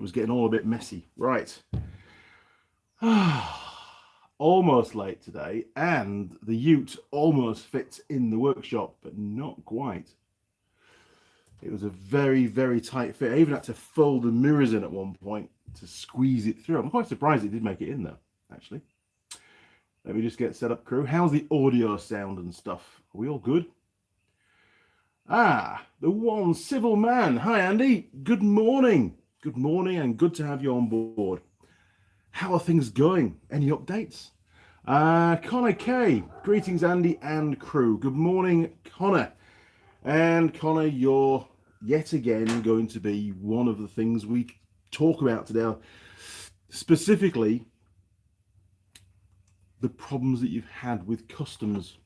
it was getting all a bit messy. Right. Almost late today, and the ute almost fits in the workshop, but not quite. It was a very, very tight fit. I even had to fold the mirrors in at one point to squeeze it through. I'm quite surprised it did make it in there, actually. Let me just get set up, crew. How's the audio sound and stuff? Are we all good? Ah, the one civil man. Hi, Andy. Good morning. Good morning, and good to have you on board. How are things going? Any updates? Connor K. Greetings, Andy and crew. Good morning, Connor. And Connor, you're yet again going to be one of the things we talk about today, specifically the problems that you've had with customs,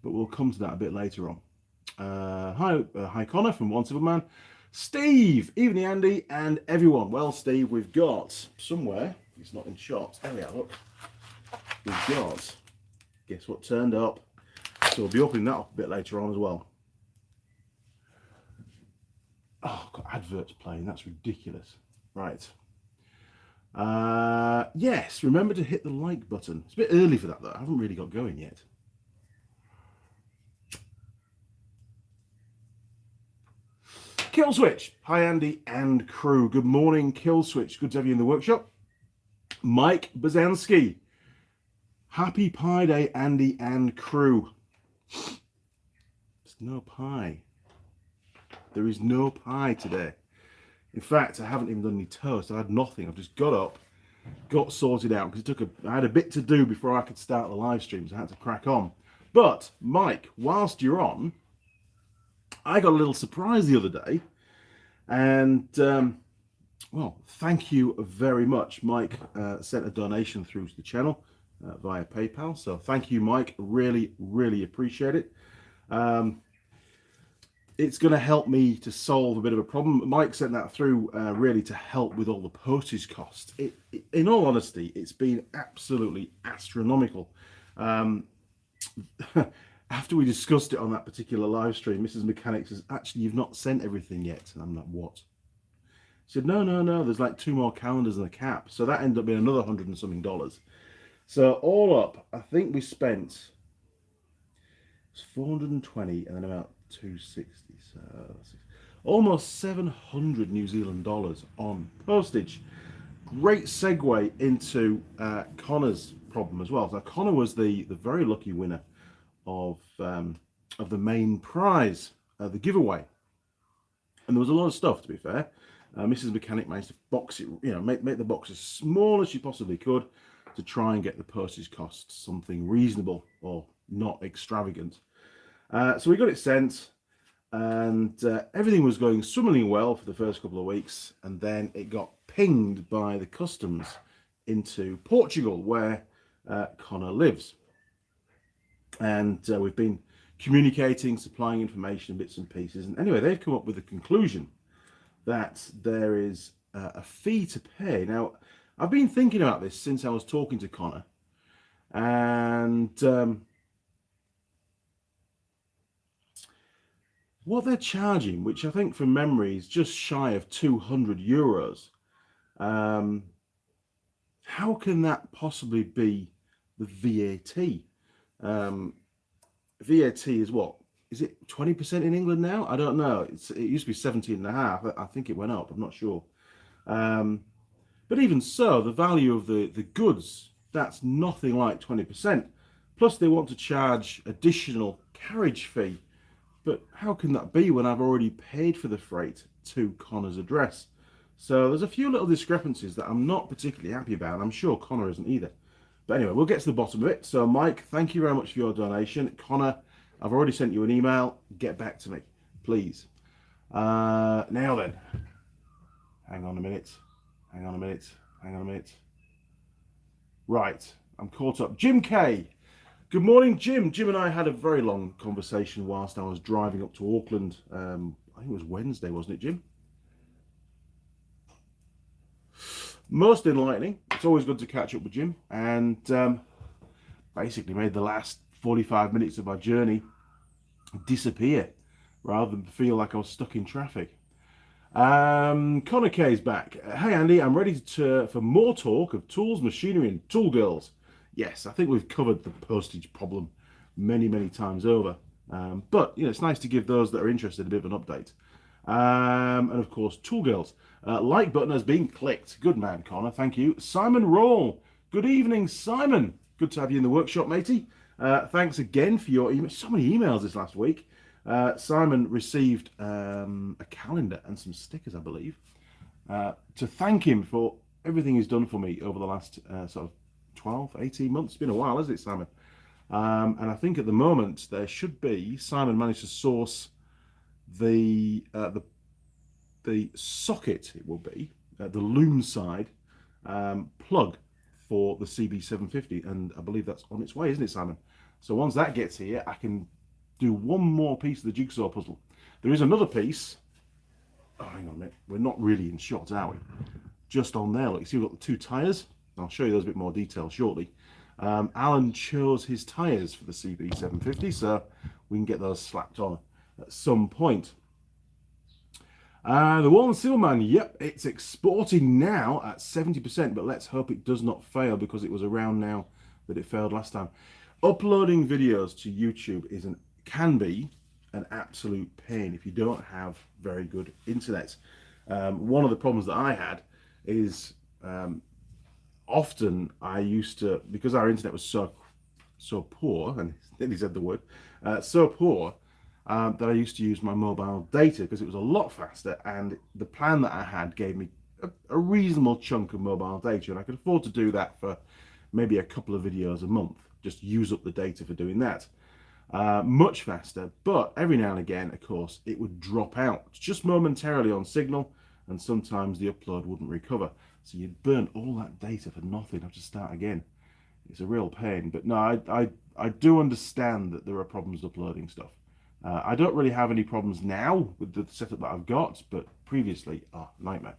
but we'll come to that a bit later on. Hi Connor from One Civil Man. Steve, evening Andy and everyone. Well, Steve, we've got somewhere, it's not in shots, there we are, look. We've got, guess what turned up? So we'll be opening that up a bit later on as well. Oh, I've got adverts playing, that's ridiculous. Right. Yes, remember to hit the like button. It's a bit early for that though, I haven't really got going yet. Killswitch, hi Andy and crew. Good morning, Killswitch. Good to have you in the workshop. Mike Bazansky, happy Pie Day, Andy and crew. There's no pie. There is no pie today. In fact, I haven't even done any toast. I had nothing. I've just got up, got sorted out because I had a bit to do before I could start the live streams. I had to crack on. But Mike, whilst you're on, I got a little surprise the other day, and well, thank you very much. Mike sent a donation through to the channel via PayPal, so thank you, Mike. Really, really appreciate it. It's going to help me to solve a bit of a problem. Mike sent that through really to help with all the postage costs. In all honesty, it's been absolutely astronomical. After we discussed it on that particular live stream, Mrs. Mechanic says, actually, you've not sent everything yet. And I'm like, what? She said, no, there's like 2 more calendars and a cap. So that ended up being another $100 and something. So all up, I think we spent 420 and then about 260. So almost 700 New Zealand dollars on postage. Great segue into Connor's problem as well. So Connor was the very lucky winner of the main prize, the giveaway, and there was a lot of stuff, to be fair. Mrs. Mechanic managed to box it, make the box as small as she possibly could to try and get the postage costs something reasonable or not extravagant. So we got it sent, and everything was going swimmingly well for the first couple of weeks, and then it got pinged by the customs into Portugal, where Connor lives. And we've been communicating, supplying information, bits and pieces. And anyway, they've come up with the conclusion that there is a fee to pay. Now, I've been thinking about this since I was talking to Connor. And what they're charging, which I think from memory is just shy of 200 euros. How can that possibly be the VAT? VAT is what? Is it 20% in England now? I don't know. It used to be 17.5. I think it went up. I'm not sure. But even so, the value of the goods, that's nothing like 20%. Plus, they want to charge additional carriage fee. But how can that be when I've already paid for the freight to Connor's address? So there's a few little discrepancies that I'm not particularly happy about. And I'm sure Connor isn't either. But anyway, we'll get to the bottom of it. So, Mike, thank you very much for your donation. Connor, I've already sent you an email. Get back to me, please. Now then. Hang on a minute. Right, I'm caught up. Jim K. Good morning, Jim. Jim and I had a very long conversation whilst I was driving up to Auckland. I think it was Wednesday, wasn't it, Jim? Most enlightening. It's always good to catch up with Jim, and basically made the last 45 minutes of my journey disappear rather than feel like I was stuck in traffic. Connor K is back. Hey Andy, I'm ready for more talk of tools, machinery, and tool girls. Yes, I think we've covered the postage problem many times over. But it's nice to give those that are interested a bit of an update. And of course, tool girls. Like button has been clicked. Good man, Connor. Thank you. Simon Roll. Good evening, Simon. Good to have you in the workshop, matey. Thanks again for your email. So many emails this last week. Simon received a calendar and some stickers, I believe, to thank him for everything he's done for me over the last sort of 12, 18 months. It's been a while, hasn't it, Simon? And I think at the moment there should be, Simon managed to source the socket, it will be, the loom side plug for the CB750, and I believe that's on its way, isn't it, Simon? So once that gets here, I can do one more piece of the jigsaw puzzle. There is another piece. Oh, hang on a minute. We're not really in shot, are we? Just on there, look, you see we've got the two tyres. I'll show you those a bit more detail shortly. Alan chose his tyres for the CB750, so we can get those slapped on at some point. The Wallen Silverman, yep, it's exporting now at 70%, but let's hope it does not fail because it was around now that it failed last time. Uploading videos to YouTube can be an absolute pain if you don't have very good internet. One of the problems that I had is often I used to, because our internet was so poor, and then he said the word, so poor, that I used to use my mobile data because it was a lot faster, and the plan that I had gave me a reasonable chunk of mobile data, and I could afford to do that for maybe a couple of videos a month, just use up the data for doing that. Much faster, but every now and again, of course, it would drop out just momentarily on signal, and sometimes the upload wouldn't recover. So you'd burn all that data for nothing, have to start again. It's a real pain, but no, I do understand that there are problems uploading stuff. I don't really have any problems now with the setup that I've got, but previously, nightmare.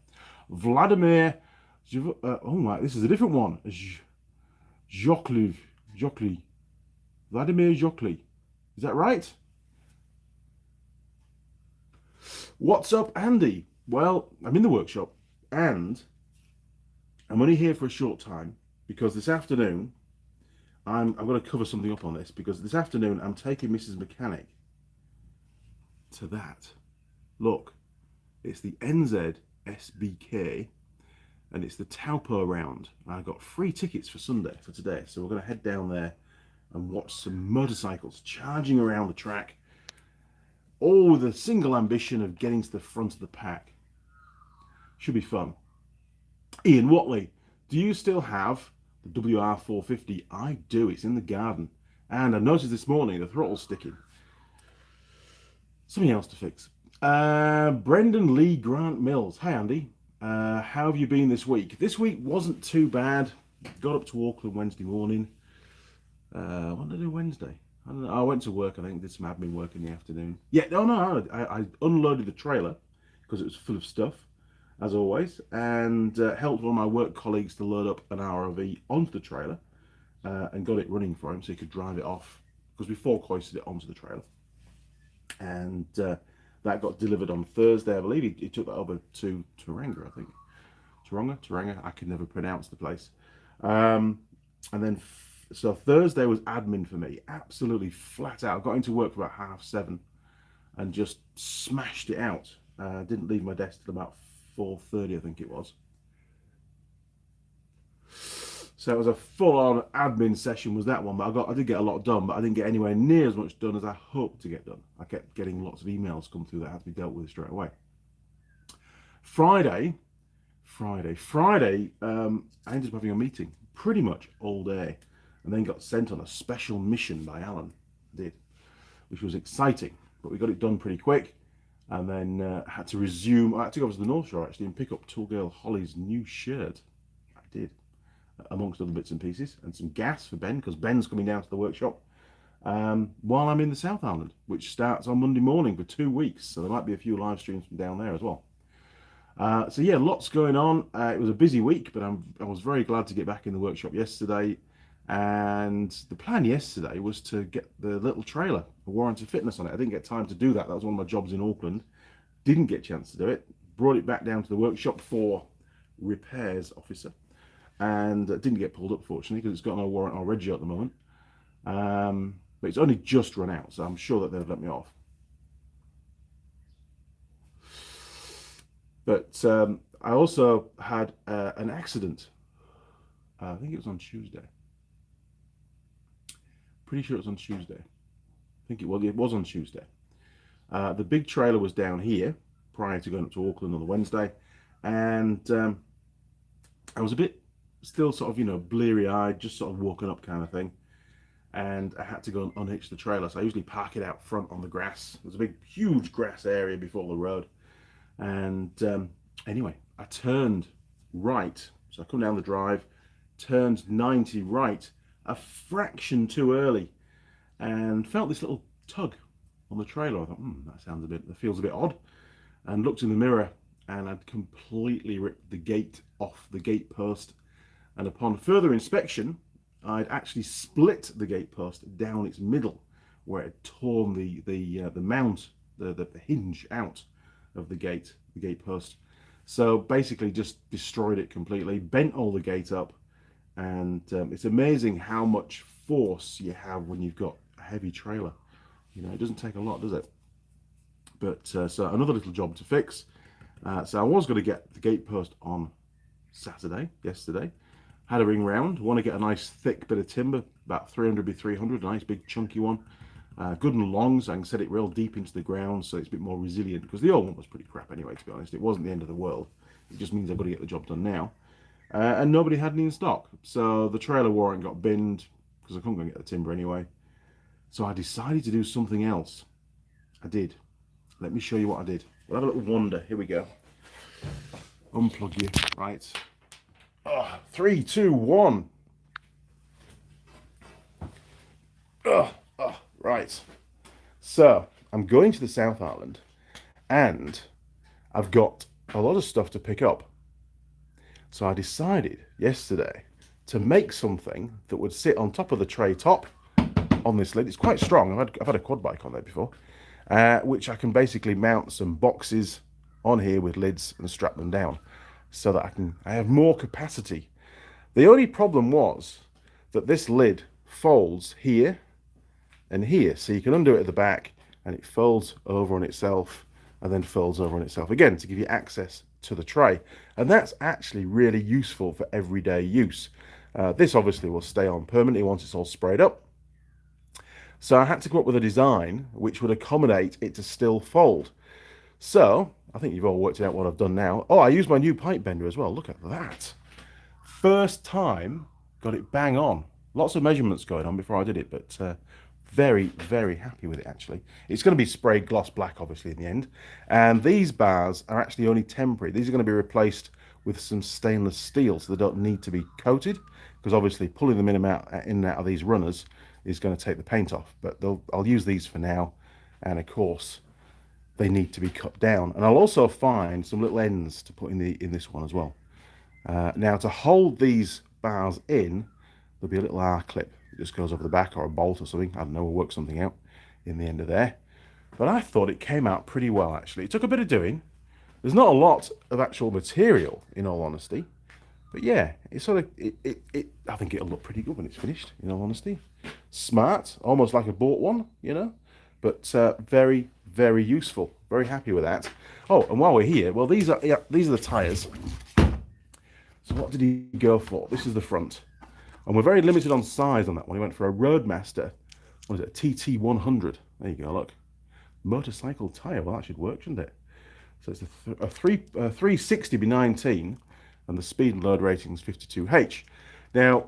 Vladimir, oh my, this is a different one. Jokli, Vladimir Jokli. Is that right? What's up, Andy? Well, I'm in the workshop and I'm only here for a short time because this afternoon I'm going to cover something up on this because this afternoon I'm taking Mrs. Mechanic to that. Look, it's the NZ SBK and it's the Taupo round. I got free tickets for Sunday, for today, so we're going to head down there and watch some motorcycles charging around the track, all with a single ambition of getting to the front of the pack. Should be fun. Ian Watley, do you still have the WR450? I do, it's in the garden. And I noticed this morning the throttle's sticking. Something else to fix. Brendan Lee Grant Mills. Hi Andy, how have you been this week? This week wasn't too bad. Got up to Auckland Wednesday morning. What did I do Wednesday? I don't know. I went to work, I think, did some admin work in the afternoon. Yeah, no, I unloaded the trailer because it was full of stuff, as always, and helped one of my work colleagues to load up an ROV onto the trailer and got it running for him so he could drive it off because we four-hoisted it onto the trailer. And that got delivered on Thursday, I believe. He took that over to Tauranga, I think. Tauranga, I can never pronounce the place. And then, so Thursday was admin for me, absolutely flat out. Got into work for about 7:30 and just smashed it out. Didn't leave my desk till about 4:30, I think it was. So it was a full-on admin session, was that one. But I did get a lot done, but I didn't get anywhere near as much done as I hoped to get done. I kept getting lots of emails come through that had to be dealt with straight away. Friday, I ended up having a meeting pretty much all day, and then got sent on a special mission by Alan. I did, which was exciting, but we got it done pretty quick, and then had to resume. I had to go over to the North Shore actually and pick up Tool Girl Holly's new shirt. I did, amongst other bits and pieces, and some gas for Ben because Ben's coming down to the workshop while I'm in the South Island, which starts on Monday morning for 2 weeks. So there might be a few live streams from down there as well. So yeah, lots going on. It was a busy week, but I was very glad to get back in the workshop yesterday. And the plan yesterday was to get the little trailer, a warranty fitness on it. I didn't get time to do that. That was one of my jobs in Auckland. Didn't get a chance to do it. brought it back down to the workshop for repairs officer, and didn't get pulled up, fortunately, because it's got no warrant or regi at the moment. But it's only just run out, so I'm sure that they've let me off. But I also had an accident. I think it was on Tuesday. Pretty sure it was on Tuesday. I think it was on Tuesday. The big trailer was down here prior to going up to Auckland on the Wednesday, and I was a bit still sort of, you know, bleary-eyed, just sort of walking up kind of thing, and I had to go and unhitch the trailer. So I usually park it out front on the grass. There's a big, huge grass area before the road, and anyway, I turned right. So I come down the drive, turned 90 right, a fraction too early, and felt this little tug on the trailer. I thought, that feels a bit odd, and looked in the mirror, and I'd completely ripped the gate off the gate post. And upon further inspection, I'd actually split the gate post down its middle, where it had torn the mount, the hinge out of the gate post. So basically just destroyed it completely, bent all the gate up, and it's amazing how much force you have when you've got a heavy trailer. You know, it doesn't take a lot, does it? But so another little job to fix. So I was going to get the gate post on yesterday. Had a ring round. Want to get a nice thick bit of timber, about 300 by 300, a nice big chunky one. Good and long, so I can set it real deep into the ground so it's a bit more resilient, because the old one was pretty crap anyway, to be honest. It wasn't the end of the world. It just means I've got to get the job done now. And nobody had any in stock. So the trailer warrant got binned because I couldn't go get the timber anyway. So I decided to do something else. I did. Let me show you what I did. We'll have a little wander. Here we go. Unplug you. Right. 3, 2, 1. Right. So I'm going to the South Island, and I've got a lot of stuff to pick up. So I decided yesterday to make something that would sit on top of the tray top on this lid. It's quite strong. I've had a quad bike on there before, which I can basically mount some boxes on here with lids and strap them down, so that I have more capacity. The only problem was that this lid folds here and here, so you can undo it at the back, and it folds over on itself and then folds over on itself again to give you access to the tray. And that's actually really useful for everyday use. This obviously will stay on permanently once it's all sprayed up. So I had to come up with a design which would accommodate it to still fold. So I think you've all worked out what I've done now. Oh, I used my new pipe bender as well. Look at that. First time, got it bang on. Lots of measurements going on before I did it, but very, very happy with it, actually. It's going to be sprayed gloss black, obviously, in the end. And these bars are actually only temporary. These are going to be replaced with some stainless steel, so they don't need to be coated, because obviously pulling them in and out of these runners is going to take the paint off. But I'll use these for now, and of course, they need to be cut down. And I'll also find some little ends to put in this one as well. Now, to hold these bars in, there'll be a little R-clip. It just goes over the back, or a bolt or something. I don't know, we'll work something out in the end of there. But I thought it came out pretty well, actually. It took a bit of doing. There's not a lot of actual material, in all honesty. But yeah, it's sort of, I think it'll look pretty good when it's finished, in all honesty. Smart, almost like I bought one, you know. But very, very useful. Very happy with that. Oh, and while we're here, well, these are the tyres. So what did he go for? This is the front. And we're very limited on size on that one. He went for a Roadmaster. What is it? A TT100. There you go, look. Motorcycle tyre. Well, that should work, shouldn't it? So it's a 360 by 19, and the speed and load rating is 52H. Now,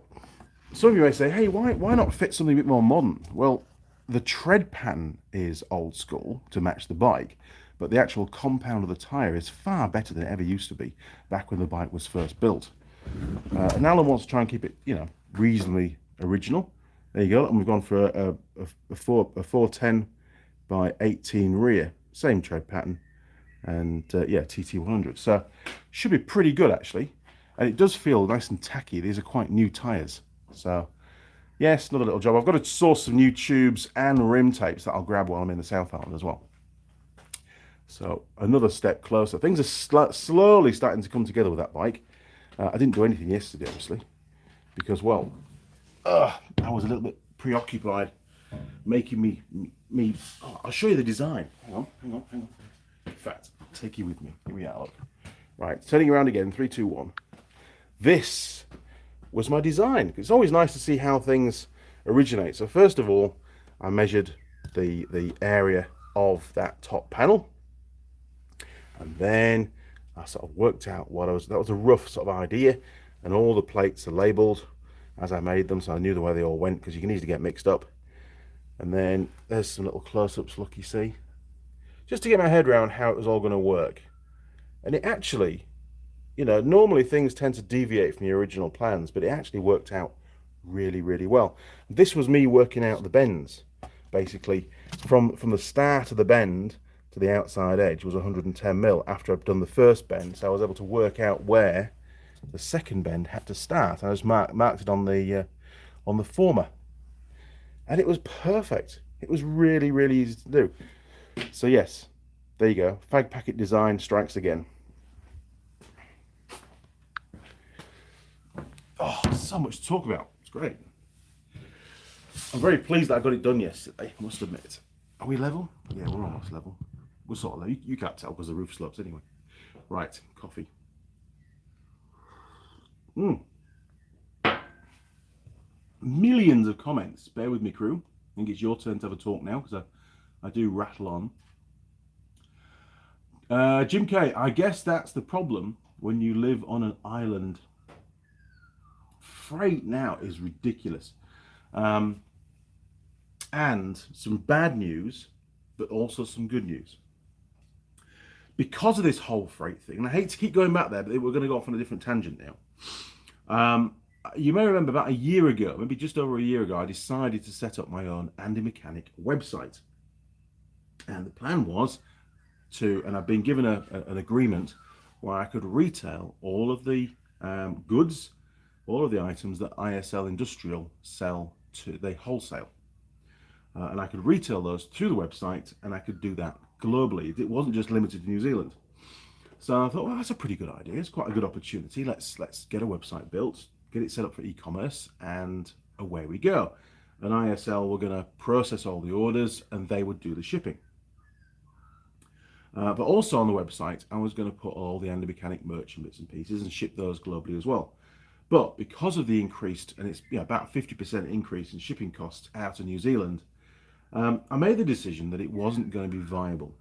some of you may say, hey, why not fit something a bit more modern? Well, the tread pattern is old school to match the bike, but the actual compound of the tyre is far better than it ever used to be back when the bike was first built. And Alan wants to try and keep it, you know, reasonably original. There you go. And we've gone for a 410 by 18 rear, same tread pattern, and yeah, TT100. So should be pretty good, actually. And it does feel nice and tacky. These are quite new tyres. So yes, another little job. I've got to source some new tubes and rim tapes that I'll grab while I'm in the South Island as well. So another step closer. Things are slowly starting to come together with that bike. I didn't do anything yesterday, obviously, because, well, I was a little bit preoccupied making me. Oh, I'll show you the design. Hang on. In fact, I'll take you with me. Here we are. Look. Right, turning around again. 3, 2, 1. This was my design. It's always nice to see how things originate. So first of all, I measured the area of that top panel, and then I sort of worked out that was a rough sort of idea, and all the plates are labeled as I made them, so I knew the way they all went, because you can easily get mixed up. And then there's some little close-ups, look, you see, just to get my head around how it was all going to work. And it actually, you know, normally things tend to deviate from the original plans, but it actually worked out really, really well. This was me working out the bends. Basically, from the start of the bend to the outside edge was 110 mil after I'd done the first bend, so I was able to work out where the second bend had to start. I just marked it on the former, and it was perfect. It was really, really easy to do. So yes, there you go. Fag packet design strikes again. Oh, so much to talk about. It's great. I'm very pleased that I got it done yesterday, I must admit. Are we level? Yeah, we're almost level. We're sort of level. You can't tell because the roof slopes anyway. Right, coffee. Millions of comments. Bear with me, crew. I think it's your turn to have a talk now, because I do rattle on. Jim K, I guess that's the problem when you live on an island. Freight now is ridiculous. And some bad news, but also some good news. Because of this whole freight thing, and I hate to keep going back there, but we're going to go off on a different tangent now. You may remember about a year ago, maybe just over a year ago, I decided to set up my own Andy Mechanic website. And the plan was and I've been given an agreement where I could retail all of the goods, all of the items that ISL Industrial sell they wholesale. And I could retail those through the website, and I could do that globally. It wasn't just limited to New Zealand. So I thought, well, that's a pretty good idea. It's quite a good opportunity. Let's get a website built, get it set up for e-commerce, and away we go. And ISL were going to process all the orders, and they would do the shipping. But also on the website, I was going to put all the Andy Mechanic merch and bits and pieces and ship those globally as well. But because of the increased, and it's about 50% increase in shipping costs out of New Zealand, I made the decision that it wasn't going to be viable.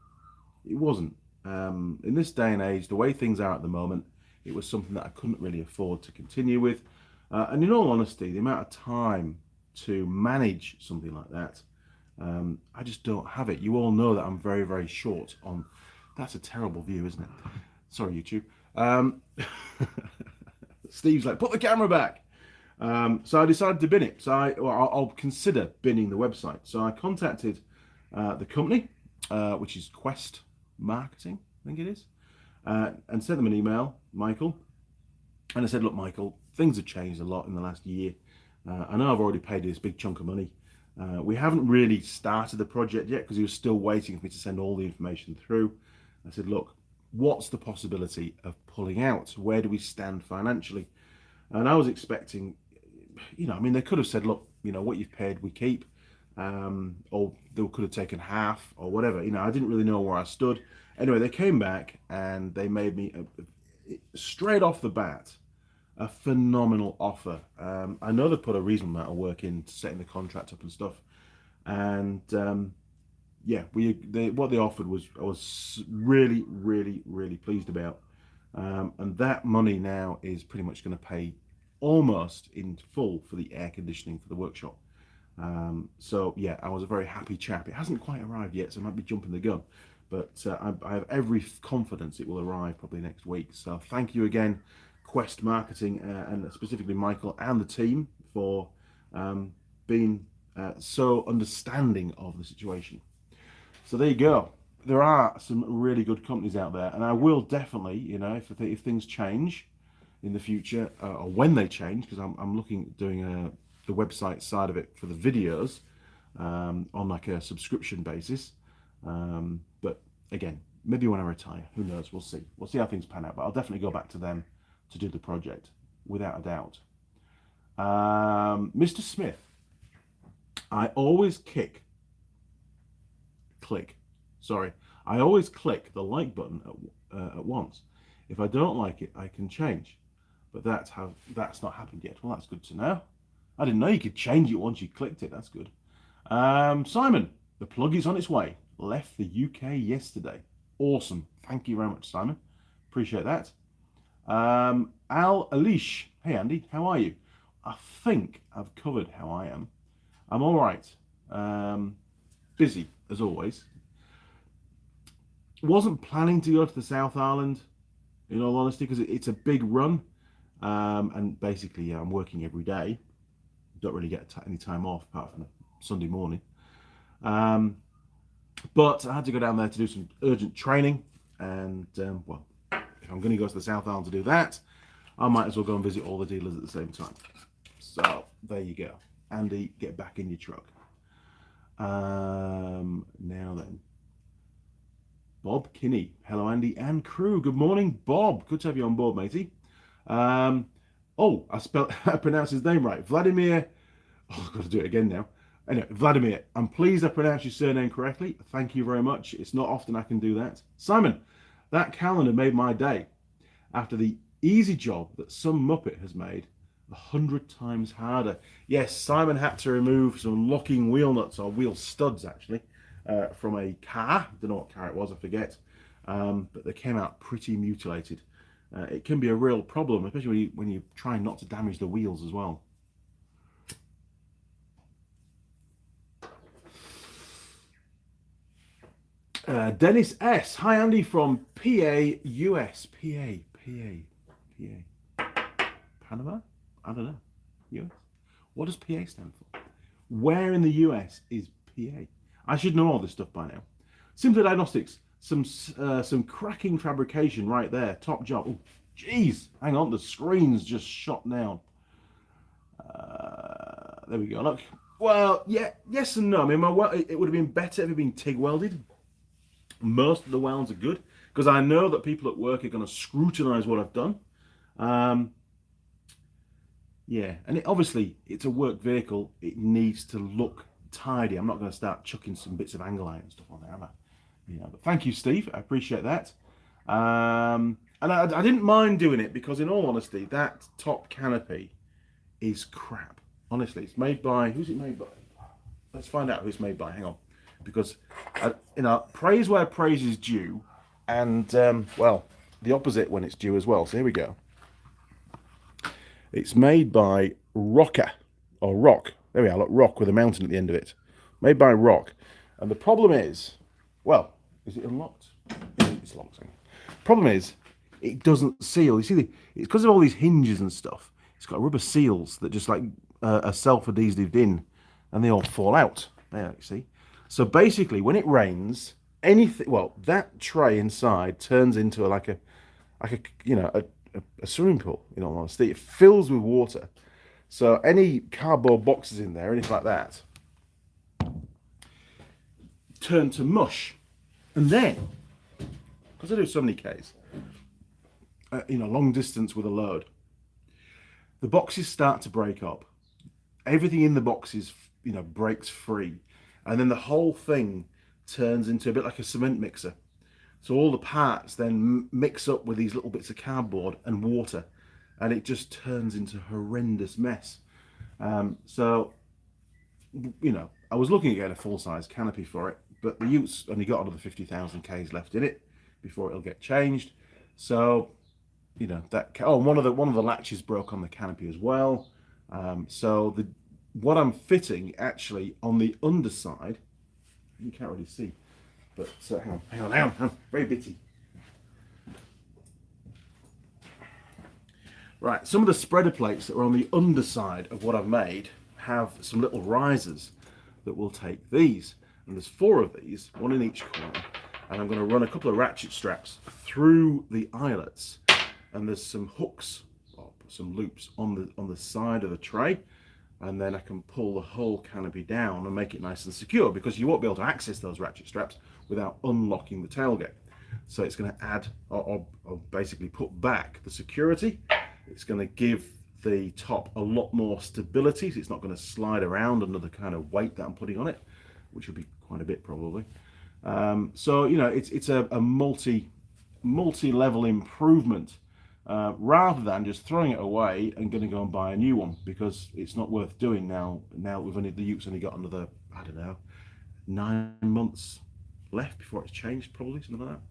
It wasn't. In this day and age, the way things are at the moment, it was something that I couldn't really afford to continue with. And in all honesty, the amount of time to manage something like that, I just don't have it. You all know that I'm very, very short on... That's a terrible view, isn't it? Sorry, YouTube. Steve's like, put the camera back. So I decided to bin it. So I'll consider binning the website. So I contacted the company, which is Quest Marketing, I think it is, and sent them an email, Michael. And I said, look, Michael, things have changed a lot in the last year. I know I've already paid this big chunk of money. We haven't really started the project yet because he was still waiting for me to send all the information through. I said, look, what's the possibility of pulling out? Where do we stand financially? And I was expecting, you know, I mean, they could have said, look, you know, what you've paid, we keep, or they could have taken half or whatever. You know, I didn't really know where I stood. Anyway, they came back and they made me, straight off the bat, a phenomenal offer. I know they put a reasonable amount of work into setting the contract up and stuff. And yeah, what they offered I was really, really, really pleased about. And that money now is pretty much going to pay almost in full for the air conditioning for the workshop. So yeah, I was a very happy chap. It hasn't quite arrived yet, so I might be jumping the gun, but I have every confidence it will arrive probably next week. So thank you again, Quest Marketing, and specifically Michael and the team for being so understanding of the situation. So there you go. There are some really good companies out there, and I will definitely, you know, if things change in the future, or when they change, because I'm looking at doing the website side of it for the videos on like a subscription basis. But again, maybe when I retire, who knows, we'll see. We'll see how things pan out, but I'll definitely go back to them to do the project, without a doubt. Mr. Smith, I always click the like button at once. If I don't like it, I can change. But that's not happened yet. Well, that's good to know. I didn't know you could change it once you clicked it. That's good. Simon, the plug is on its way. Left the UK yesterday. Awesome. Thank you very much, Simon. Appreciate that. Al Alish. Hey, Andy. How are you? I think I've covered how I am. I'm all right. Busy, as always. Wasn't planning to go to the South Island, in all honesty, because it's a big run. And basically, I'm working every day. Don't really get any time off apart from Sunday morning. But I had to go down there to do some urgent training. And, well, if I'm going to go to the South Island to do that, I might as well go and visit all the dealers at the same time. So, there you go. Andy, get back in your truck. Now then. Bob Kinney. Hello, Andy and crew. Good morning, Bob. Good to have you on board, matey. I pronounced his name right. Vladimir. Oh, I've got to do it again now. Anyway, Vladimir, I'm pleased I pronounced your surname correctly. Thank you very much. It's not often I can do that. Simon, that calendar made my day. After the easy job that some Muppet has made 100 times harder. Yes, Simon had to remove some locking wheel nuts, or wheel studs actually, from a car. Don't know what car it was, I forget. But they came out pretty mutilated. It can be a real problem, especially when you try not to damage the wheels as well. Dennis S. Hi, Andy from PA, US. PA. Panama? I don't know. US? What does PA stand for? Where in the US is PA? I should know all this stuff by now. Simple Diagnostics. Some cracking fabrication right there. Top job. Oh, jeez. Hang on. The screen's just shot down. There we go. Look. Well, yeah. Yes and no. I mean, it would have been better if it had been TIG welded. Most of the welds are good because I know that people at work are going to scrutinize what I've done. Yeah, and obviously it's a work vehicle. It needs to look tidy. I'm not going to start chucking some bits of angle iron and stuff on there, am I? You know, but thank you, Steve. I appreciate that. And I didn't mind doing it because, in all honesty, that top canopy is crap. Honestly, it's made by, who's it made by? Let's find out who it's made by. Hang on. Because, praise where praise is due, and, well, the opposite when it's due as well. So here we go. It's made by Rocker, or Rock. There we are, look, Rock with a mountain at the end of it. Made by Rock. And the problem is, well, is it unlocked? It's locked. Problem is, it doesn't seal. You see, it's because of all these hinges and stuff. It's got rubber seals that just like are self-adhesived in, and they all fall out. There, you see. So basically, when it rains, anything, well, that tray inside turns into a swimming pool. In all honesty, it fills with water. So any cardboard boxes in there, anything like that, turn to mush. And then, because I do so many Ks, long distance with a load, the boxes start to break up. Everything in the boxes, breaks free. And then the whole thing turns into a bit like a cement mixer. So all the parts then mix up with these little bits of cardboard and water, and it just turns into a horrendous mess. So, I was looking at getting a full-size canopy for it, but the Utes only got another 50,000 Ks left in it before it'll get changed. So, one of the latches broke on the canopy as well. So what I'm fitting actually on the underside, you can't really see, but hang on, very bitty. Right, some of the spreader plates that are on the underside of what I've made have some little risers that will take these, and there's 4 of these, one in each corner, and I'm going to run a couple of ratchet straps through the eyelets, and there's some hooks, or some loops on the side of the tray. And then I can pull the whole canopy down and make it nice and secure, because you won't be able to access those ratchet straps without unlocking the tailgate. So it's going to add or basically put back the security. It's going to give the top a lot more stability, so it's not going to slide around under the kind of weight that I'm putting on it, which will be quite a bit probably. So you know, it's a multi-level improvement, rather than just throwing it away and going to go and buy a new one, because it's not worth doing now. Now the Uke's only got another, I don't know, 9 months left before it's changed, probably something like that.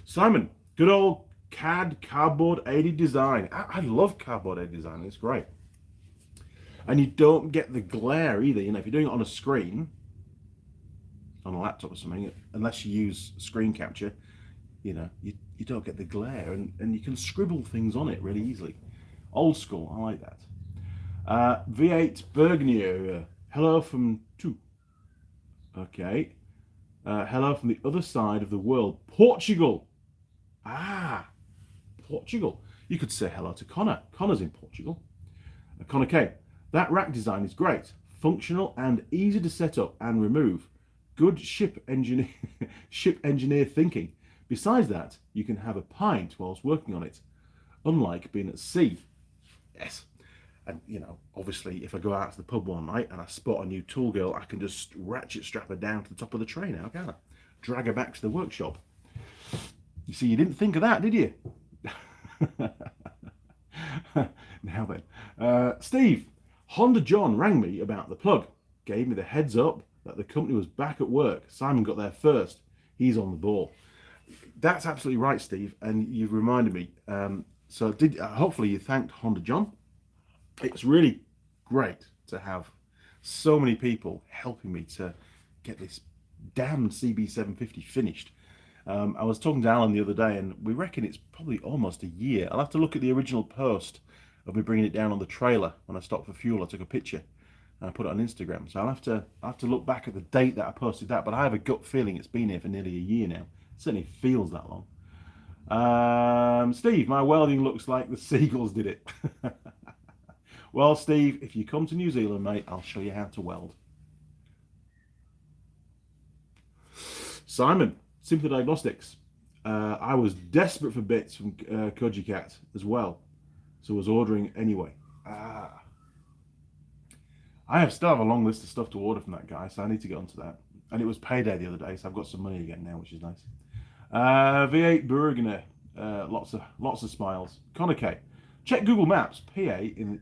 Simon, good old CAD, cardboard aided design. I love cardboard aided design. It's great, and you don't get the glare either. You know, if you're doing it on a screen, on a laptop or something, unless you use screen capture, you know, you don't get the glare, and you can scribble things on it really easily. Old school, I like that. V8 Bergnier, hello from two. Okay. Hello from the other side of the world, Portugal. Ah, Portugal. You could say hello to Connor. Connor's in Portugal. Connor K. That rack design is great, functional and easy to set up and remove. Good ship engineer thinking. Besides that, you can have a pint whilst working on it, unlike being at sea. Yes. And you know, obviously, if I go out to the pub one night and I spot a new Tool Girl, I can just ratchet strap her down to the top of the tray now, can't I? Drag her back to the workshop. You see, you didn't think of that, did you? Now then, Steve, Honda John rang me about the plug, gave me the heads up that the company was back at work. Simon got there first. He's on the ball. That's absolutely right, Steve, and you've reminded me. So hopefully you thanked Honda John. It's really great to have so many people helping me to get this damn CB750 finished. I was talking to Alan the other day, and we reckon it's probably almost a year. I'll have to look at the original post of me bringing it down on the trailer when I stopped for fuel. I took a picture and I put it on Instagram. So I'll have to look back at the date that I posted that. But I have a gut feeling it's been here for nearly a year now. It certainly feels that long. Steve, my welding looks like the seagulls did it. Well, Steve, if you come to New Zealand, mate, I'll show you how to weld. Simon, Simple Diagnostics. I was desperate for bits from Koji Cat as well, so I was ordering anyway. I still have a long list of stuff to order from that guy, so I need to get onto that. And it was payday the other day, so I've got some money again now, which is nice. V8 Burgener, lots of smiles. Connor K. Check Google Maps. PA in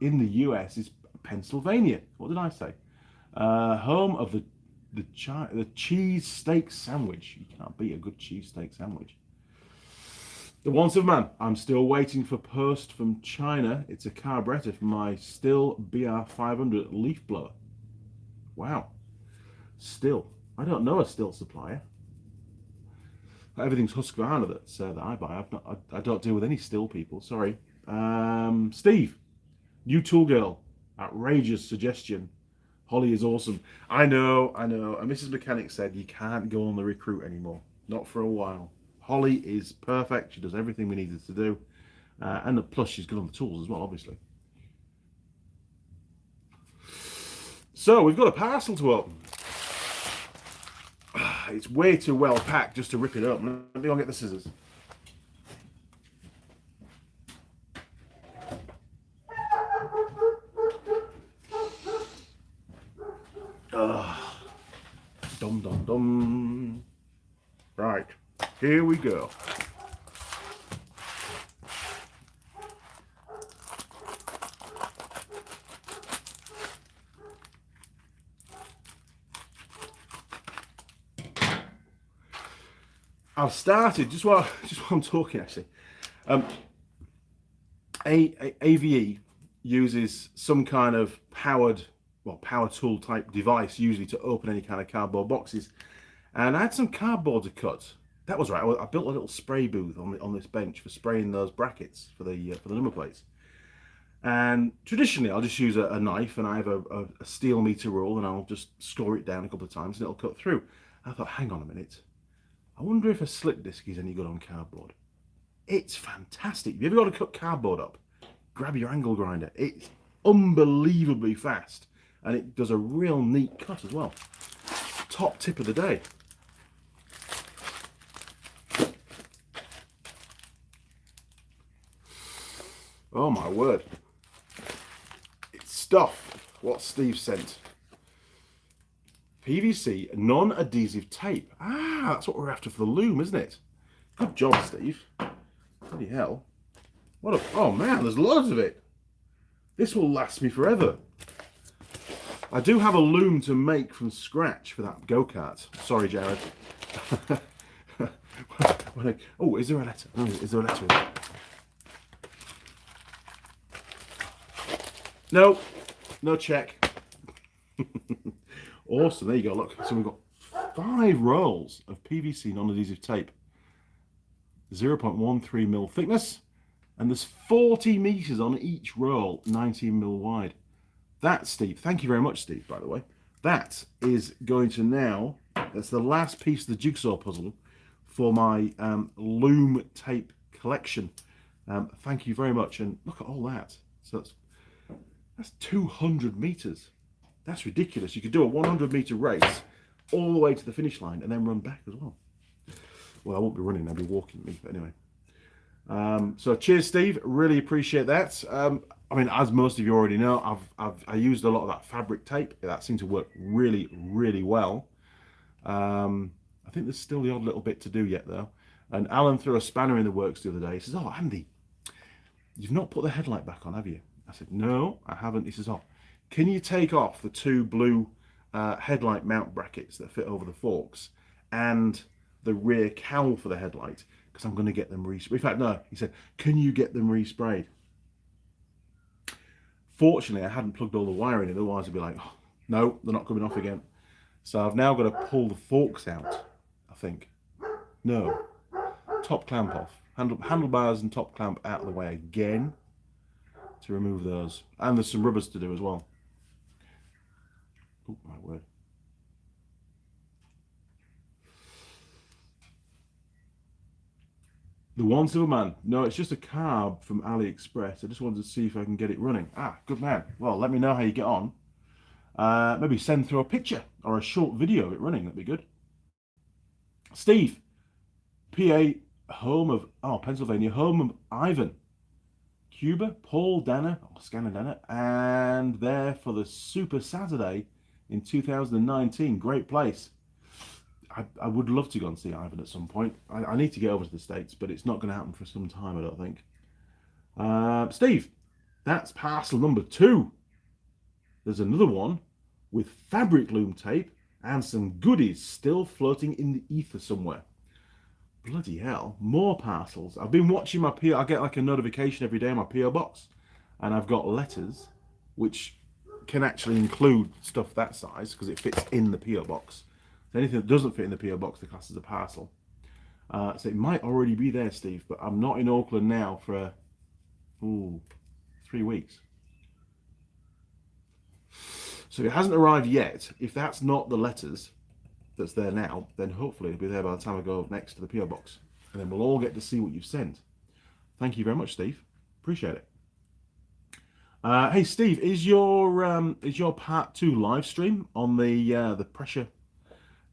the US is Pennsylvania. What did I say? Home of the cheese steak sandwich. You can't beat a good cheese steak sandwich. The Once of Man. I'm still waiting for post from China. It's a carburetor for my Still BR500 leaf blower. Wow. Still. I don't know a Still supplier. Everything's Husqvarna that I buy. I don't deal with any Still people. Sorry. Steve, new Tool Girl. Outrageous suggestion. Holly is awesome. I know. And Mrs. Mechanic said you can't go on the Recruit anymore. Not for a while. Holly is perfect. She does everything we needed to do. And plus she's good on the tools as well, obviously. So we've got a parcel to open. It's way too well packed just to rip it up. Let me go and get the scissors. Dum dum dum. Right, here we go. I've started just while I'm talking actually. AVE uses some kind of power tool type device usually to open any kind of cardboard boxes, and I had some cardboard to cut. That was right. I built a little spray booth on this bench for spraying those brackets for the number plates. And traditionally, I'll just use a knife, and I have a steel meter rule, and I'll just score it down a couple of times, and it'll cut through. I thought, hang on a minute. I wonder if a slip disc is any good on cardboard. It's fantastic. If you ever got to cut cardboard up, grab your angle grinder. It's unbelievably fast, and it does a real neat cut as well. Top tip of the day. Oh my word. It's stuff. What Steve sent. PVC non-adhesive tape. Ah, that's what we're after for the loom, isn't it? Good job, Steve. Bloody hell. What a... Oh man, there's loads of it. This will last me forever. I do have a loom to make from scratch for that go-kart. Sorry, Jared. Oh, is there a letter? Oh, is there a letter in there? No, no check. Awesome, there you go, look. So we've got 5 rolls of PVC non-adhesive tape. 0.13 mil thickness. And there's 40 meters on each roll, 19 mil wide. That, Steve, thank you very much, Steve, by the way. That is going to now, that's the last piece of the jigsaw puzzle for my loom tape collection. Thank you very much. And look at all that. So that's 200 meters. That's ridiculous. You could do a 100-meter race all the way to the finish line and then run back as well. Well, I won't be running, I'll be walking me, but anyway. So cheers, Steve. Really appreciate that. I mean, as most of you already know, I used a lot of that fabric tape. That seemed to work really, really well. I think there's still the odd little bit to do yet, though. And Alan threw a spanner in the works the other day. He says, "Oh, Andy, you've not put the headlight back on, have you?" I said, "No, I haven't." He says, "Oh, can you take off the 2 blue headlight mount brackets that fit over the forks and the rear cowl for the headlight? Because I'm going to get them resprayed." In fact, no, he said, "Can you get them resprayed?" Fortunately, I hadn't plugged all the wiring in, otherwise I'd be like, "Oh, no, they're not coming off again." So I've now got to pull the forks out, I think. No, top clamp off. Handlebars and top clamp out of the way again to remove those. And there's some rubbers to do as well. Oh, my word. The One Silver Man. No, it's just a carb from AliExpress. I just wanted to see if I can get it running. Ah, good man. Well, let me know how you get on. Maybe send through a picture or a short video of it running. That'd be good. Steve, PA, home of, Pennsylvania, home of Ivan, Cuba, Paul, Dana, Scanner Dana, and there for the Super Saturday in 2019. Great place. I would love to go and see Ivan at some point. I need to get over to the States, but it's not going to happen for some time, I don't think. Steve, that's parcel number 2. There's another one with fabric loom tape and some goodies still floating in the ether somewhere. Bloody hell, more parcels. I've been watching my PO. I get like a notification every day on my PO box, and I've got letters which can actually include stuff that size because it fits in the PO box. So anything that doesn't fit in the PO box, the class is a parcel. So it might already be there, Steve, but I'm not in Auckland now for 3 weeks. So if it hasn't arrived yet, if that's not the letters that's there now, then hopefully it'll be there by the time I go next to the PO box, and then we'll all get to see what you've sent. Thank you very much, Steve. Appreciate it. Hey, Steve, is your part 2 live stream on the pressure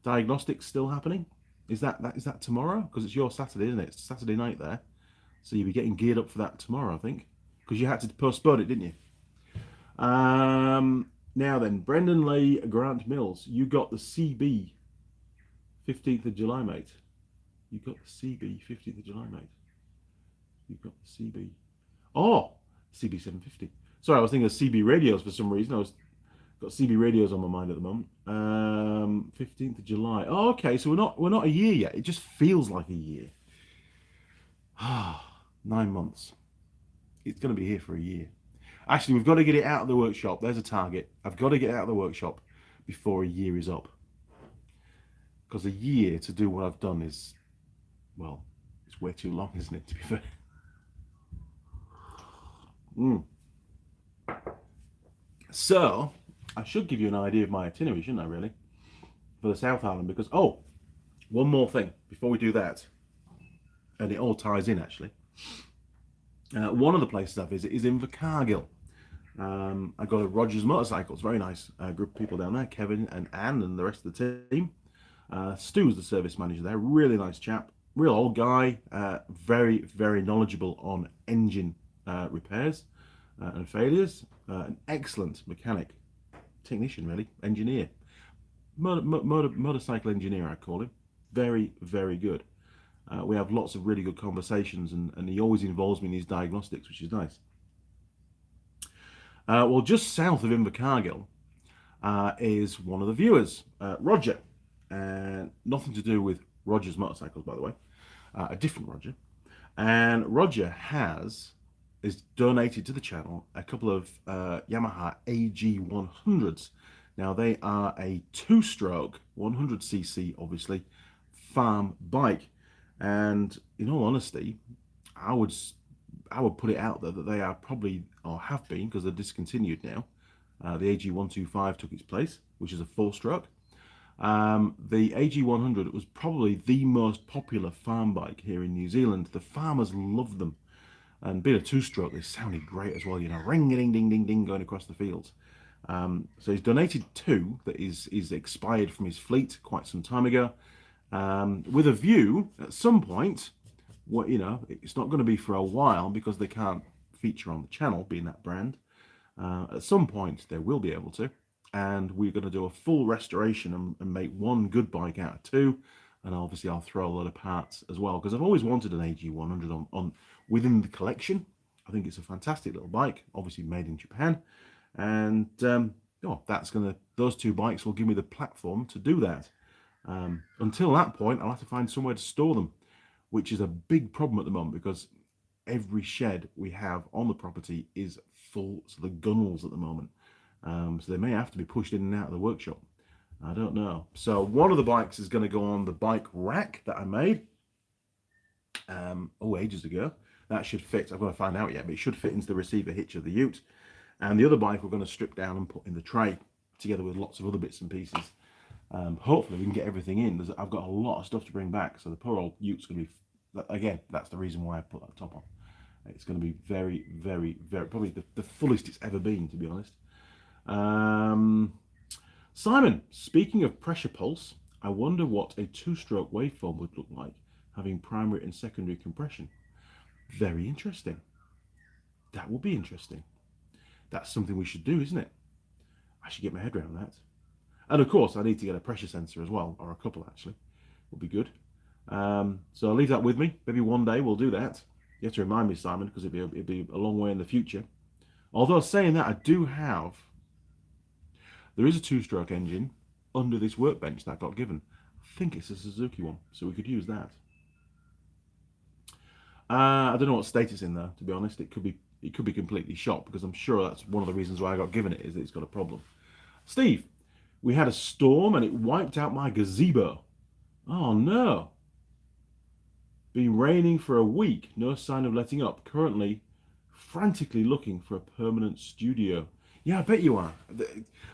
diagnostics still happening? Is that tomorrow? Because it's your Saturday, isn't it? It's Saturday night there, so you'll be getting geared up for that tomorrow, I think, because you had to postpone it, didn't you? Now then, Brendan Lee, Grant Mills, you got the CB 15th of July, mate. You got the CB 15th of July, mate. You got the CB. Oh, CB 750. Sorry, I was thinking of CB radios for some reason. Got CB radios on my mind at the moment. 15th of July. Oh, okay. So we're not a year yet. It just feels like a year. 9 months. It's going to be here for a year. Actually, we've got to get it out of the workshop. There's a target. I've got to get it out of the workshop before a year is up. Because a year to do what I've done is, well, it's way too long, isn't it, to be fair? So, I should give you an idea of my itinerary, shouldn't I, really? For the South Island, because, one more thing before we do that. And it all ties in, actually. One of the places I visit is in Invercargill. I got a Rogers Motorcycles, very nice group of people down there, Kevin and Anne and the rest of the team. Stu's the service manager there, really nice chap, real old guy, very, very knowledgeable on engine repairs and failures. An excellent mechanic, technician really, engineer, motorcycle engineer I call him. Very, very good. We have lots of really good conversations, and he always involves me in these diagnostics, which is nice. Well, just south of Invercargill is one of the viewers, Roger. Nothing to do with Roger's motorcycles, by the way. A different Roger. And Roger is donated to the channel a couple of Yamaha AG100s. Now, they are a two-stroke, 100cc, obviously, farm bike. And in all honesty, I would put it out there that they are probably, or have been, because they're discontinued now. The AG125 took its place, which is a four-stroke. The AG100 was probably the most popular farm bike here in New Zealand. The farmers loved them. And being a two-stroke, they sounded great as well, you know, ring-a-ding-ding-ding-ding going across the fields. So he's donated two that is expired from his fleet quite some time ago, with a view at some point, what, you know, it's not going to be for a while because they can't feature on the channel, being that brand. At some point, they will be able to, and we're going to do a full restoration and make one good bike out of two. And obviously, I'll throw a lot of parts as well, because I've always wanted an AG100 on within the collection. I think it's a fantastic little bike, obviously made in Japan, and those two bikes will give me the platform to do that. Until that point, I'll have to find somewhere to store them, which is a big problem at the moment because every shed we have on the property is full to the gunnels at the moment. So they may have to be pushed in and out of the workshop. I don't know. So one of the bikes is going to go on the bike rack that I made ages ago. That should fit. I've got to find out yet, but it should fit into the receiver hitch of the ute. And the other bike we're going to strip down and put in the tray together with lots of other bits and pieces. Hopefully we can get everything in. I've got a lot of stuff to bring back, so the poor old ute's going to be, again, that's the reason why I put that top on. It's going to be very, very, very, probably the fullest it's ever been, to be honest. Simon, speaking of pressure pulse, I wonder what a two-stroke waveform would look like, having primary and secondary compression. Very interesting. That will be interesting. That's something we should do, isn't it? I should get my head around that. And of course, I need to get a pressure sensor as well, or a couple actually. Would be good. So I'll leave that with me. Maybe one day we'll do that. You have to remind me, Simon, because it'll be a long way in the future. Although saying that, there is a two-stroke engine under this workbench that got given. I think it's a Suzuki one, so we could use that. I don't know what state it's in though, to be honest. It could be completely shot, because I'm sure that's one of the reasons why I got given it, is that it's got a problem. Steve, we had a storm and it wiped out my gazebo. Oh no. Been raining for a week, no sign of letting up. Currently frantically looking for a permanent studio. Yeah, I bet you are.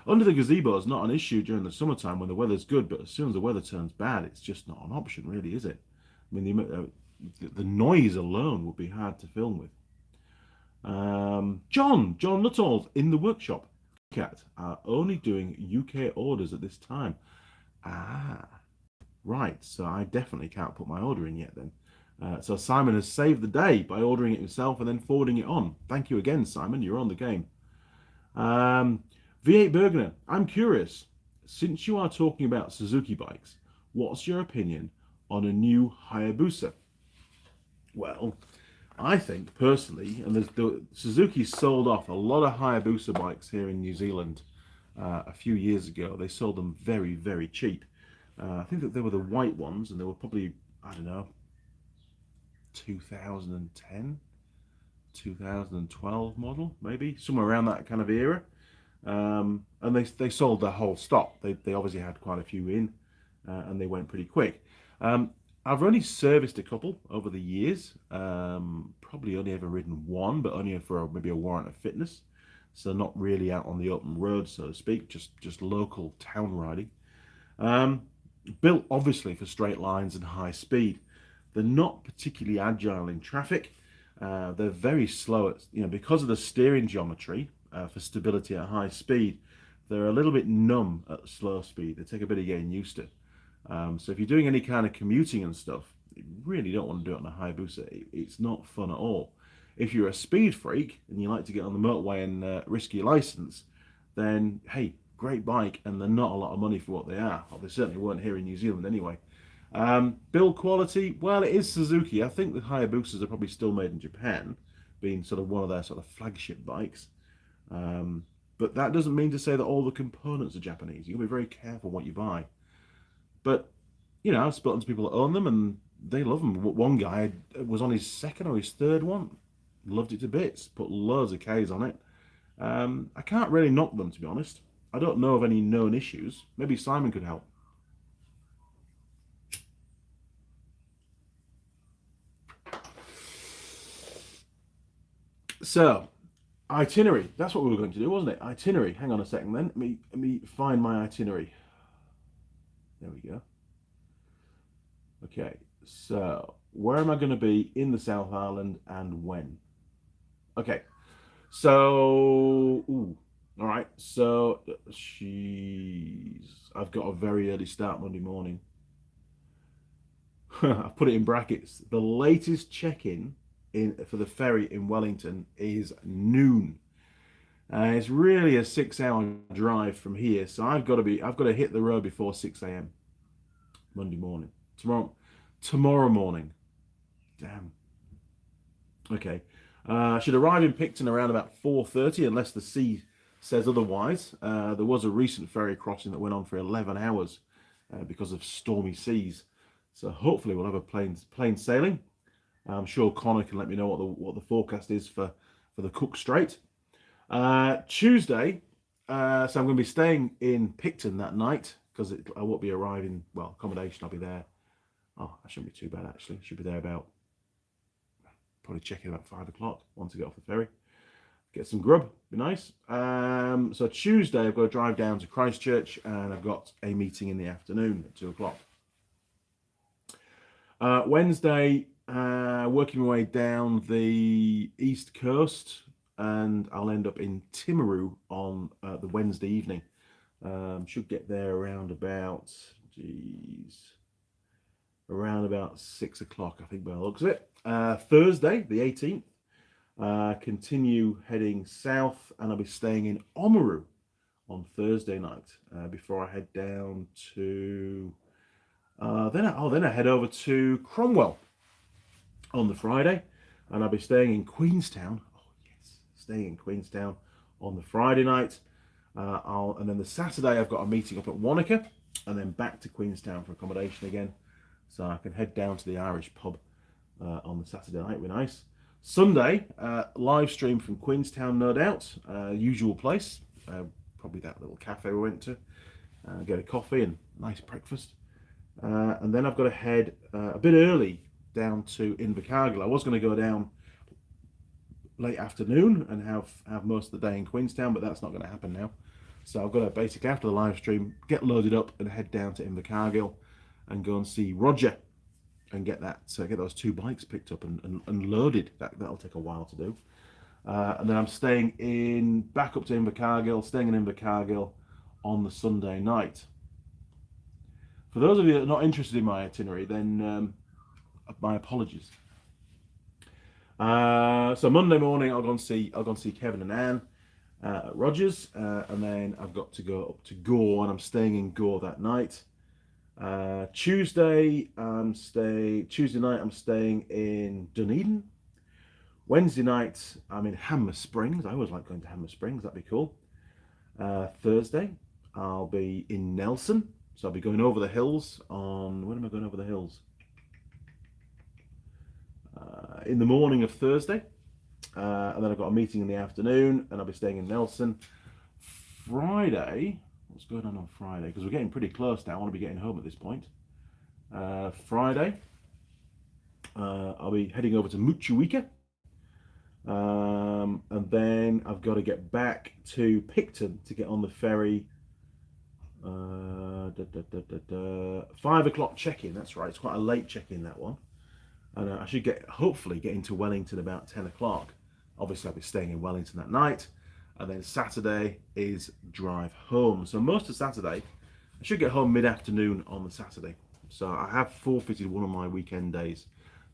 Under the gazebo is not an issue during the summertime when the weather's good, but as soon as the weather turns bad, it's just not an option really, is it? I mean, the noise alone would be hard to film with. John Nuttall in the workshop. Cat are only doing UK orders at this time. Right, so I definitely can't put my order in yet then. So Simon has saved the day by ordering it himself and then forwarding it on. Thank you again, Simon, you're on the game. V8 Bergener, I'm curious, since you are talking about Suzuki bikes, what's your opinion on a new Hayabusa? Well, I think personally, and Suzuki sold off a lot of Hayabusa bikes here in New Zealand a few years ago. They sold them very, very cheap. I think that they were the white ones, and they were probably, I don't know, 2010, 2012 model, maybe, somewhere around that kind of era. And they sold their whole stock. They obviously had quite a few in, and they went pretty quick. I've only serviced a couple over the years, probably only ever ridden one, but only for maybe a warrant of fitness. So not really out on the open road, so to speak, just local town riding. Built obviously for straight lines and high speed. They're not particularly agile in traffic. They're very slow at, because of the steering geometry for stability at high speed. They're a little bit numb at slow speed. They take a bit of getting used to. So if you're doing any kind of commuting and stuff, you really don't want to do it on a Hayabusa. It's not fun at all. If you're a speed freak and you like to get on the motorway and risk your license, then hey, great bike, and they're not a lot of money for what they are. Well, they certainly weren't here in New Zealand anyway. Build quality, well, it is Suzuki. I think the Hayabusas are probably still made in Japan, being sort of one of their sort of flagship bikes. But that doesn't mean to say that all the components are Japanese. You'll be very careful what you buy. But, you know, I've spoken to people that own them and they love them. One guy was on his second or his third one. Loved it to bits. Put loads of Ks on it. I can't really knock them, to be honest. I don't know of any known issues. Maybe Simon could help. So, itinerary. That's what we were going to do, wasn't it? Itinerary. Hang on a second then. Let me find my itinerary. There we go. Okay, so where am I going to be in the South Island and when? Okay, so, all right. So I've got a very early start Monday morning. I've put it in brackets. The latest check-in for the ferry in Wellington is noon. It's really a 6-hour drive from here, so I've got to hit the road before 6 a.m. Monday morning. Tomorrow morning. Damn. Okay. I should arrive in Picton around about 4:30, unless the sea says otherwise. There was a recent ferry crossing that went on for 11 hours because of stormy seas. So hopefully we'll have a plain sailing. I'm sure Connor can let me know what the forecast is for the Cook Strait. Tuesday, so I'm going to be staying in Picton that night because I won't be arriving. Well, accommodation, I'll be there. Oh, that shouldn't be too bad actually. Should be there about, probably check in about 5 o'clock once I get off the ferry. Get some grub, be nice. So Tuesday I've got to drive down to Christchurch and I've got a meeting in the afternoon at 2 o'clock. Wednesday, working my way down the east coast, and I'll end up in Timaru on the Wednesday evening. Should get there around about 6 o'clock, I think, by the looks of it. Thursday, the 18th, continue heading south, and I'll be staying in Oamaru on Thursday night before I head down to. Then I head over to Cromwell on the Friday, and I'll be staying in Queenstown. Oh yes, staying in Queenstown on the Friday night. And then the Saturday I've got a meeting up at Wanaka, and then back to Queenstown for accommodation again, so I can head down to the Irish pub on the Saturday night. Be nice. Sunday, live stream from Queenstown, no doubt. Usual place, probably that little cafe we went to. Get a coffee and nice breakfast. And then I've got to head a bit early down to Invercargill. I was going to go down late afternoon and have most of the day in Queenstown, but that's not going to happen now. So I've got to basically, after the live stream, get loaded up and head down to Invercargill and go and see Roger and get those 2 bikes picked up and loaded. That'll take a while to do. And then I'm staying back up to Invercargill, staying in Invercargill on the Sunday night. For those of you that are not interested in my itinerary, then my apologies. So Monday morning I'll go and see Kevin and Anne at Rogers, and then I've got to go up to Gore, and I'm staying in Gore that night. Tuesday night I'm staying in Dunedin. Wednesday night I'm in Hammer Springs. I always like going to Hammer Springs. That'd be cool. Thursday I'll be in Nelson. So I'll be going over the hills on, when am I going over the hills? In the morning of Thursday. And then I've got a meeting in the afternoon, and I'll be staying in Nelson. Friday, what's going on Friday? Because we're getting pretty close now. I want to be getting home at this point. Friday, I'll be heading over to Motueka. And then I've got to get back to Picton to get on the ferry. 5 o'clock check-in, that's right. It's quite a late check-in, that one. And I should hopefully get into Wellington about 10 o'clock. Obviously I'll be staying in Wellington that night, and then Saturday is drive home. So most of Saturday, I should get home mid-afternoon on the Saturday. So I have forfeited one of my weekend days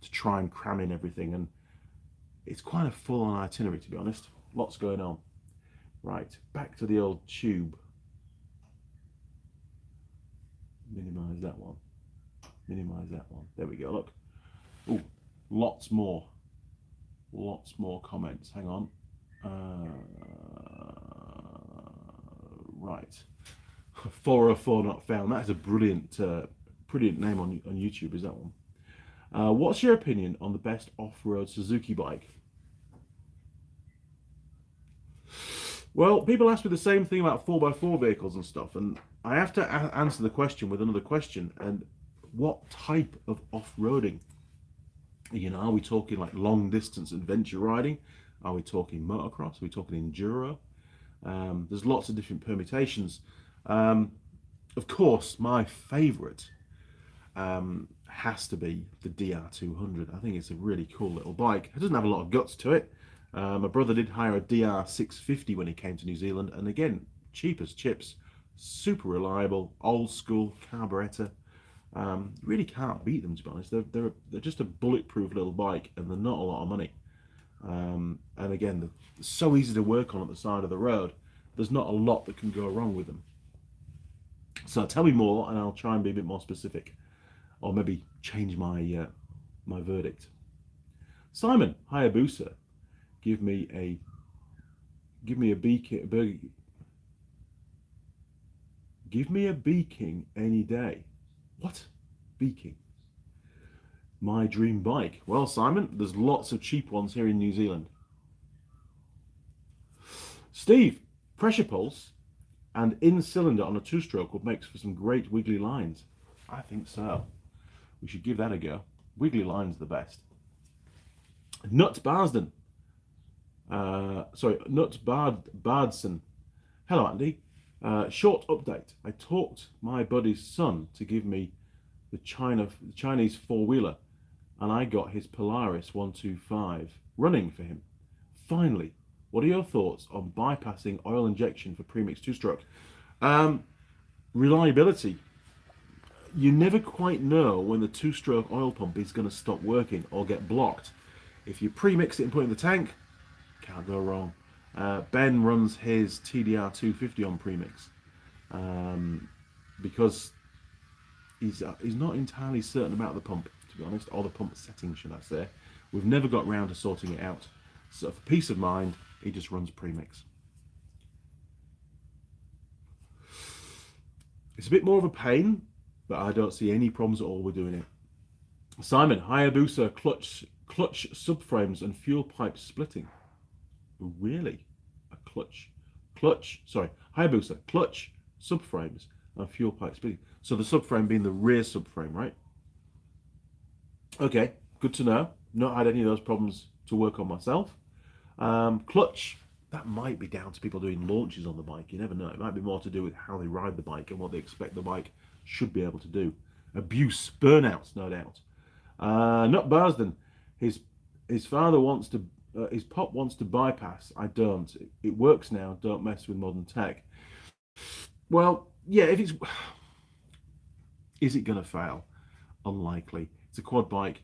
to try and cram in everything, and it's quite a full-on itinerary, to be honest. Lots going on. Right, back to the old tube. Minimize that one. Minimize that one. There we go, look. Oh, lots more. Lots more comments. Hang on. Right. 404 not found. That is a brilliant name on YouTube, is that one? What's your opinion on the best off-road Suzuki bike? Well, people ask me the same thing about 4x4 vehicles and stuff, and I have to answer the question with another question. And what type of off-roading? You know, are we talking like long-distance adventure riding? Are we talking motocross? Are we talking enduro? There's lots of different permutations. Of course, my favourite has to be the DR200. I think it's a really cool little bike. It doesn't have a lot of guts to it. My brother did hire a DR650 when he came to New Zealand, and again, cheap as chips, super reliable, old school carburetor. Really can't beat them, to be honest. They're just a bulletproof little bike, and they're not a lot of money. And again, they're so easy to work on at the side of the road. There's not a lot that can go wrong with them. So tell me more, and I'll try and be a bit more specific, or maybe change my my verdict. Simon Hayabusa, give me a beaking. Give me a beaking any day. What? Beaking? My dream bike. Well, Simon, there's lots of cheap ones here in New Zealand. Steve, pressure pulse and in cylinder on a two-stroke would make for some great wiggly lines. I think so. We should give that a go. Wiggly lines are the best. Nut Barsden. Nut Bardson. Hello, Andy. Short update. I talked my buddy's son to give me the Chinese four-wheeler, and I got his Polaris 125 running for him. Finally, what are your thoughts on bypassing oil injection for premix two-stroke? Reliability. You never quite know when the two-stroke oil pump is going to stop working or get blocked. If you premix it and put it in the tank, can't go wrong. Ben runs his TDR 250 on premix because he's not entirely certain about the pump, to be honest, or the pump setting, should I say. We've never got round to sorting it out. So for peace of mind, he just runs premix. It's a bit more of a pain, but I don't see any problems at all with doing it. Simon, Hayabusa clutch subframes and fuel pipe splitting. Really? A Hayabusa clutch subframes and fuel pipe splitting. So the subframe being the rear subframe, right? Okay, good to know. Not had any of those problems to work on myself. Clutch, that might be down to people doing launches on the bike. You never know. It might be more to do with how they ride the bike and what they expect the bike should be able to do. Abuse, burnouts, no doubt. Not Barsden. His father wants to. His pop wants to bypass. I don't. It works now. Don't mess with modern tech. Well, yeah. If it's, is it going to fail? Unlikely. It's a quad bike.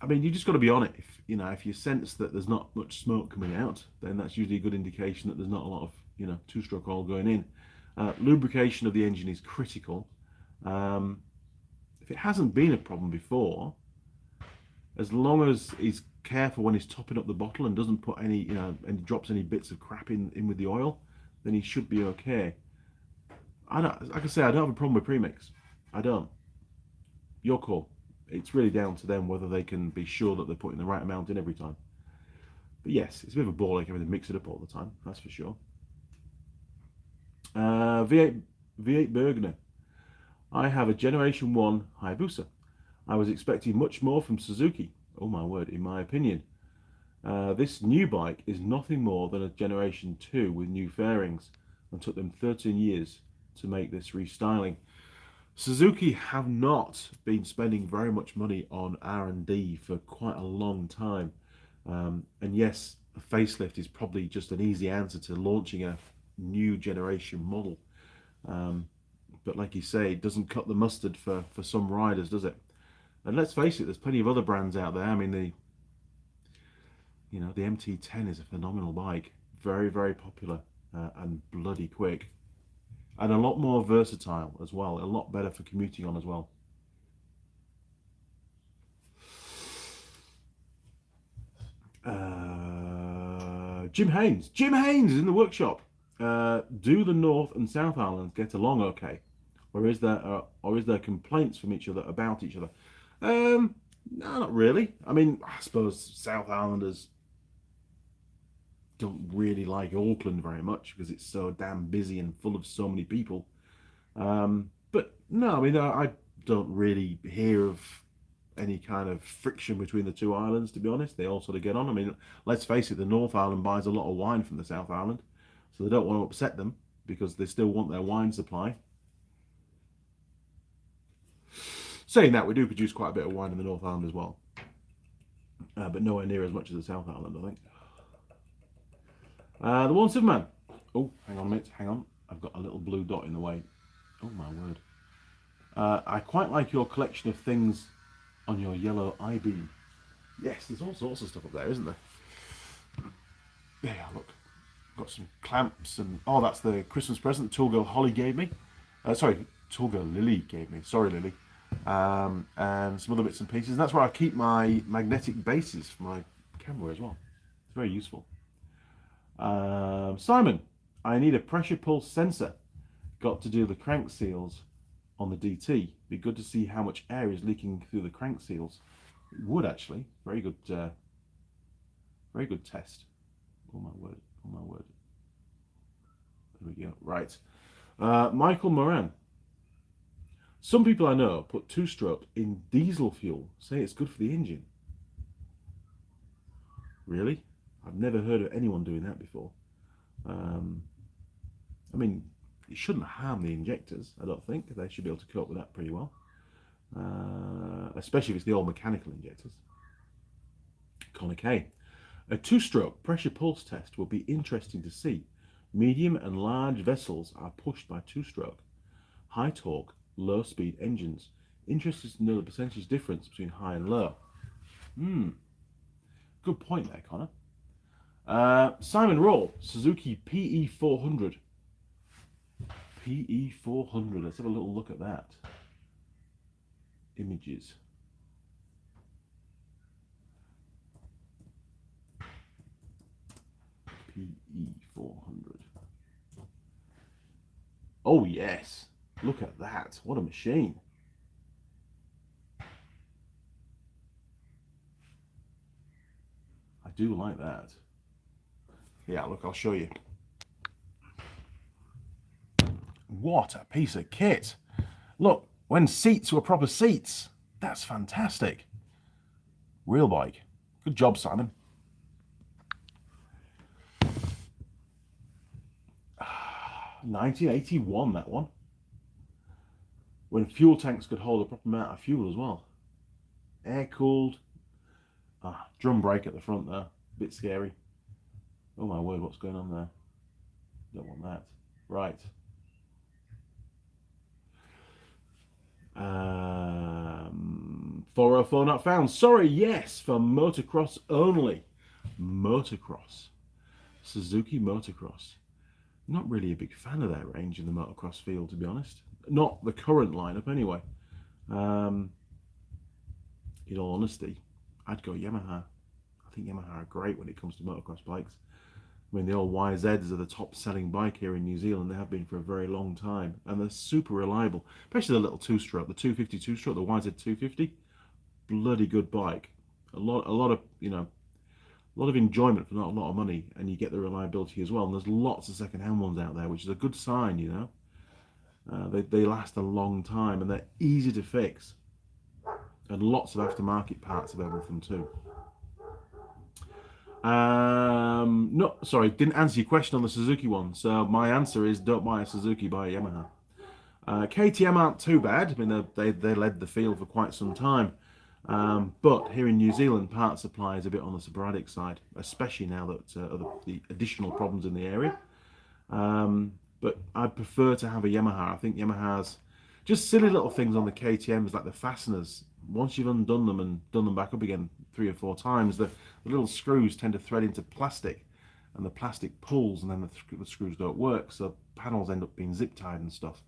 I mean, you just got to be on it. If you sense that there's not much smoke coming out, then that's usually a good indication that there's not a lot of two-stroke oil going in. Lubrication of the engine is critical. If it hasn't been a problem before, as long as he's careful when he's topping up the bottle and doesn't put any, and drops any bits of crap in with the oil, then he should be okay. Like I say, I don't have a problem with premix. I don't. Your call. It's really down to them whether they can be sure that they're putting the right amount in every time. But yes, it's a bit of a ball ache having to mix it up all the time, that's for sure. V8 Bergner. I have a Generation 1 Hayabusa. I was expecting much more from Suzuki. Oh my word, in my opinion. This new bike is nothing more than a Generation 2 with new fairings, and took them 13 years to make this restyling. Suzuki have not been spending very much money on R&D for quite a long time. And yes, a facelift is probably just an easy answer to launching a new generation model. But like you say, it doesn't cut the mustard for some riders, does it? And let's face it, there's plenty of other brands out there. I mean, the MT10 is a phenomenal bike, very, very popular, and bloody quick, and a lot more versatile as well. A lot better for commuting on as well. Jim Haynes is in the workshop. Do the North and South Islands get along okay, or is there complaints from each other about each other? No, not really. I mean, I suppose South Islanders don't really like Auckland very much because it's so damn busy and full of so many people. But no, I mean, I don't really hear of any kind of friction between the two islands, to be honest. They all sort of get on. I mean, let's face it, the North Island buys a lot of wine from the South Island, so they don't want to upset them because they still want their wine supply. Saying that, we do produce quite a bit of wine in the North Island as well, but nowhere near as much as the South Island, I think. The One Superman. Oh, hang on a minute, hang on. I've got a little blue dot in the way. Oh my word. I quite like your collection of things on your yellow I-beam. Yes, there's all sorts of stuff up there, isn't there? Yeah, look. Got some clamps and... Oh, that's the Christmas present Tool Girl Holly gave me. Tool Girl Lilli gave me. Sorry, Lily. And some other bits and pieces. And that's where I keep my magnetic bases for my camera as well. It's very useful. Simon, I need a pressure pulse sensor. Got to do the crank seals on the DT. Be good to see how much air is leaking through the crank seals. It would actually. Very good test. Oh my word. Oh my word. There we go. Right. Michael Moran. Some people I know put two-stroke in diesel fuel. Say it's good for the engine. Really? I've never heard of anyone doing that before. I mean, it shouldn't harm the injectors, I don't think. They should be able to cope with that pretty well. Especially if it's the old mechanical injectors. Connor K. A two-stroke pressure pulse test will be interesting to see. Medium and large vessels are pushed by two-stroke. High torque, low speed engines. Interested to know the percentage difference between high and low. Good point there, Connor. Simon Roll, Suzuki PE400. PE400, let's have a little look at that. Images. PE400. Oh yes, look at that, what a machine. I do like that. Yeah, look, I'll show you. What a piece of kit. Look, when seats were proper seats. That's fantastic. Real bike. Good job, Simon. Ah, 1981, that one. When fuel tanks could hold a proper amount of fuel as well. Air-cooled. Drum brake at the front there. Bit scary. Oh my word, what's going on there? Don't want that. Right. 404 not found. Sorry, yes, for motocross only. Motocross. Suzuki motocross. Not really a big fan of their range in the motocross field, to be honest. Not the current lineup, anyway. In all honesty, I'd go Yamaha. I think Yamaha are great when it comes to motocross bikes. I mean, the old YZs are the top-selling bike here in New Zealand. They have been for a very long time, and they're super reliable. Especially the little two-stroke, the 250 two-stroke, the YZ250. Bloody good bike. A lot of enjoyment for not a lot of money, and you get the reliability as well. And there's lots of second-hand ones out there, which is a good sign, you know. They last a long time, and they're easy to fix, and lots of aftermarket parts available from them too. No, sorry, didn't answer your question on the Suzuki one. So my answer is don't buy a Suzuki, buy a Yamaha. KTM aren't too bad. I mean, they led the field for quite some time. But here in New Zealand, part supply is a bit on the sporadic side, especially now that the additional problems in the area. But I prefer to have a Yamaha. I think Yamaha's just silly little things on the KTMs, like the fasteners. once you've undone them and done them back up again 3 or 4 times, the little screws tend to thread into plastic, and the plastic pulls, and then the screws don't work, so panels end up being zip tied and stuff.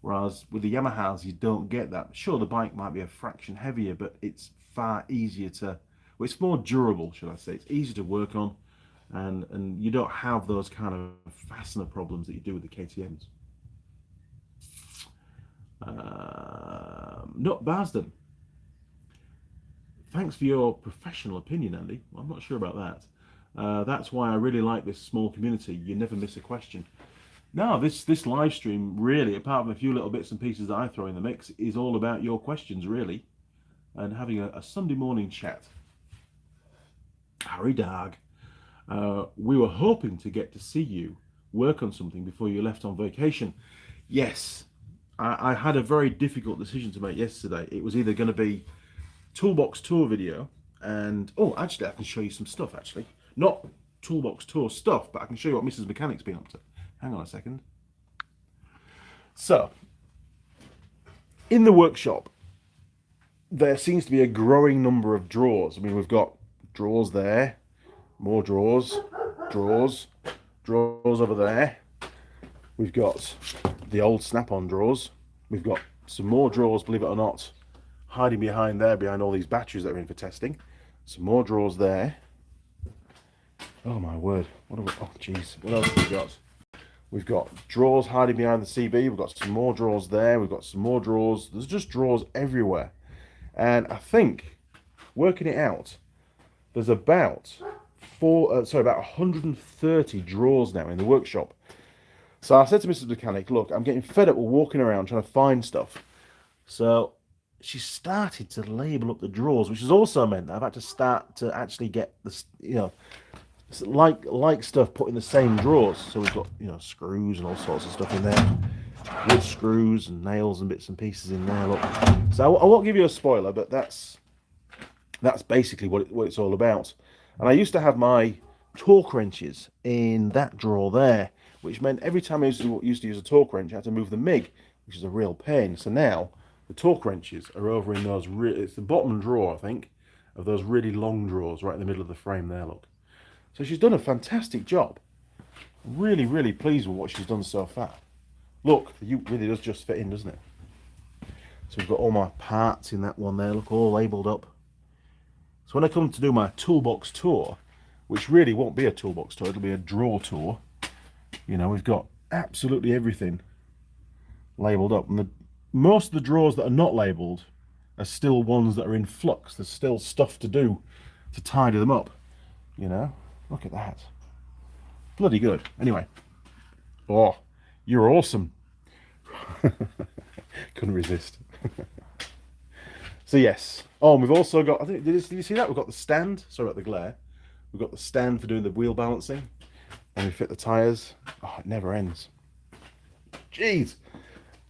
Whereas with the Yamahas, you don't get that. Sure, the bike might be a fraction heavier, but it's far easier to, well, it's more durable, should I say. It's easier to work on, and you don't have those kind of fastener problems that you do with the KTMs. Not Barsden. Thanks for your professional opinion, Andy. Well, I'm not sure about that. That's why I really like this small community. You never miss a question. No, this live stream really, apart from a few little bits and pieces that I throw in the mix, is all about your questions, really, and having a Sunday morning chat. Harry Dag, we were hoping to get to see you work on something before you left on vacation. Yes, I had a very difficult decision to make yesterday. It was either going to be toolbox tour video, and actually I can show you some stuff, actually. Not toolbox tour stuff, but I can show you what Mrs. Mechanic's been up to. Hang on a second. So, in the workshop, there seems to be a growing number of drawers. I mean, we've got drawers there, more drawers, drawers over there. We've got the old snap-on drawers. We've got some more drawers, believe it or not, hiding behind there, behind all these batteries that are in for testing. Some more drawers there. Oh my word, what have we, oh jeez, what else have we got? We've got drawers hiding behind the CB. We've got some more drawers there. We've got some more drawers. There's just drawers everywhere. And I think, working it out, there's about about 130 drawers now in the workshop. So I said to Mrs. Mechanic, look, I'm getting fed up with walking around trying to find stuff. So she started to label up the drawers, which has also meant that I've had to start to actually get the, like stuff put in the same drawers. So we've got, screws and all sorts of stuff in there, wood screws and nails and bits and pieces in there. Look, so I won't give you a spoiler, but that's basically what it's all about. And I used to have my torque wrenches in that drawer there, which meant every time I used to use a torque wrench, I had to move the MIG, which is a real pain. So now the torque wrenches are over in those. It's the bottom drawer, I think, of those really long drawers right in the middle of the frame there. Look. So she's done a fantastic job. Really, really pleased with what she's done so far. Look, the ute really does just fit in, doesn't it? So we've got all my parts in that one there, look, all labelled up. So when I come to do my toolbox tour, which really won't be a toolbox tour, it'll be a drawer tour, we've got absolutely everything labelled up. And most of the drawers that are not labelled are still ones that are in flux. There's still stuff to do to tidy them up, Look at that. Bloody good. Anyway. Oh, you're awesome. Couldn't resist. So yes. Oh, and we've also got, I think, did you see that? We've got the stand. Sorry about the glare. We've got the stand for doing the wheel balancing. And we fit the tyres. Oh, it never ends. Jeez.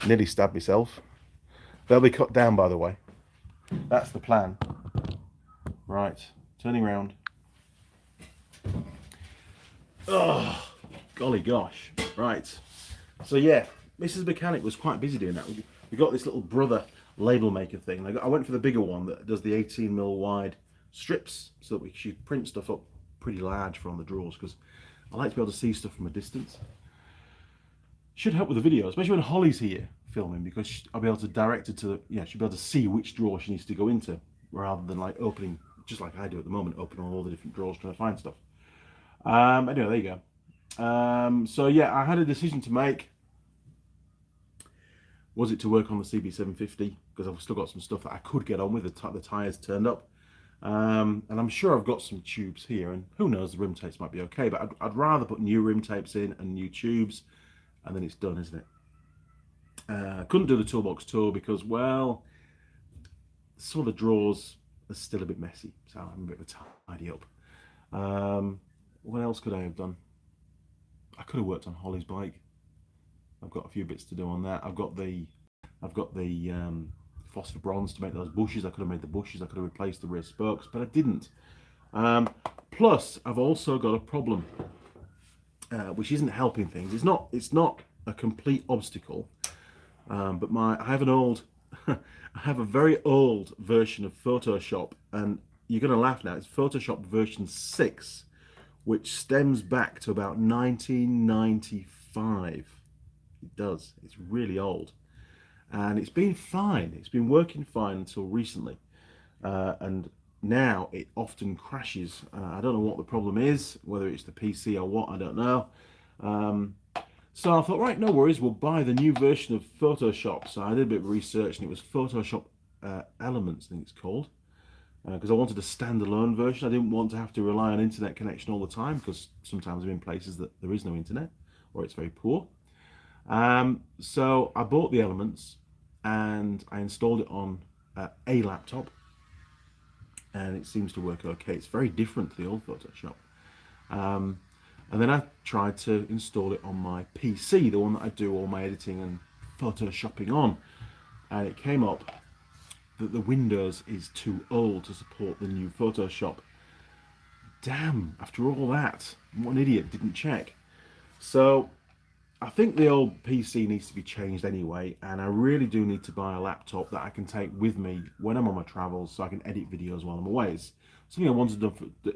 Nearly stabbed myself. They'll be cut down, by the way. That's the plan. Right. Turning round. Oh, golly gosh. Right. So yeah, Mrs. Mechanic was quite busy doing that. We got this little brother label maker thing. I went for the bigger one that does the 18mm wide strips, so that she print stuff up pretty large from the drawers, because I like to be able to see stuff from a distance. Should help with the video, especially when Holly's here filming, because I'll be able to direct her to, she'll be able to see which drawer she needs to go into, rather than like opening, just like I do at the moment, opening all the different drawers trying to find stuff. Anyway, there you go. So yeah, I had a decision to make. Was it to work on the CB750? Because I've still got some stuff that I could get on with. The tyres turned up. And I'm sure I've got some tubes here, and who knows, the rim tapes might be okay, but I'd rather put new rim tapes in and new tubes, and then it's done, isn't it? Couldn't do the toolbox tour because, well, some of the drawers are still a bit messy, so I'm a bit of a tidy up. What else could I have done? I could have worked on Holly's bike. I've got a few bits to do on that. I've got the phosphor bronze to make those bushes. I could have made the bushes. I could have replaced the rear spokes, but I didn't. Plus, I've also got a problem, which isn't helping things. It's not a complete obstacle, but I have an old I have a very old version of Photoshop, and you're going to laugh now. It's Photoshop version 6, which stems back to about 1995. It does. It's really old. And it's been fine. It's been working fine until recently. And now it often crashes. I don't know what the problem is, whether it's the PC or what, I don't know. Um, so I thought, right, no worries, we'll buy the new version of Photoshop. So I did a bit of research, and it was Photoshop Elements, I think it's called, because I wanted a standalone version. I didn't want to have to rely on internet connection all the time, because sometimes I'm in places that there is no internet or it's very poor. So I bought the Elements and I installed it on a laptop, and it seems to work okay. It's very different to the old Photoshop. Um, and then I tried to install it on my PC, the one that I do all my editing and photoshopping on, and it came up that the Windows is too old to support the new Photoshop. Damn, after all that, what an idiot, didn't check. So I think the old PC needs to be changed anyway, and I really do need to buy a laptop that I can take with me when I'm on my travels, so I can edit videos while I'm away. It's something I wanted to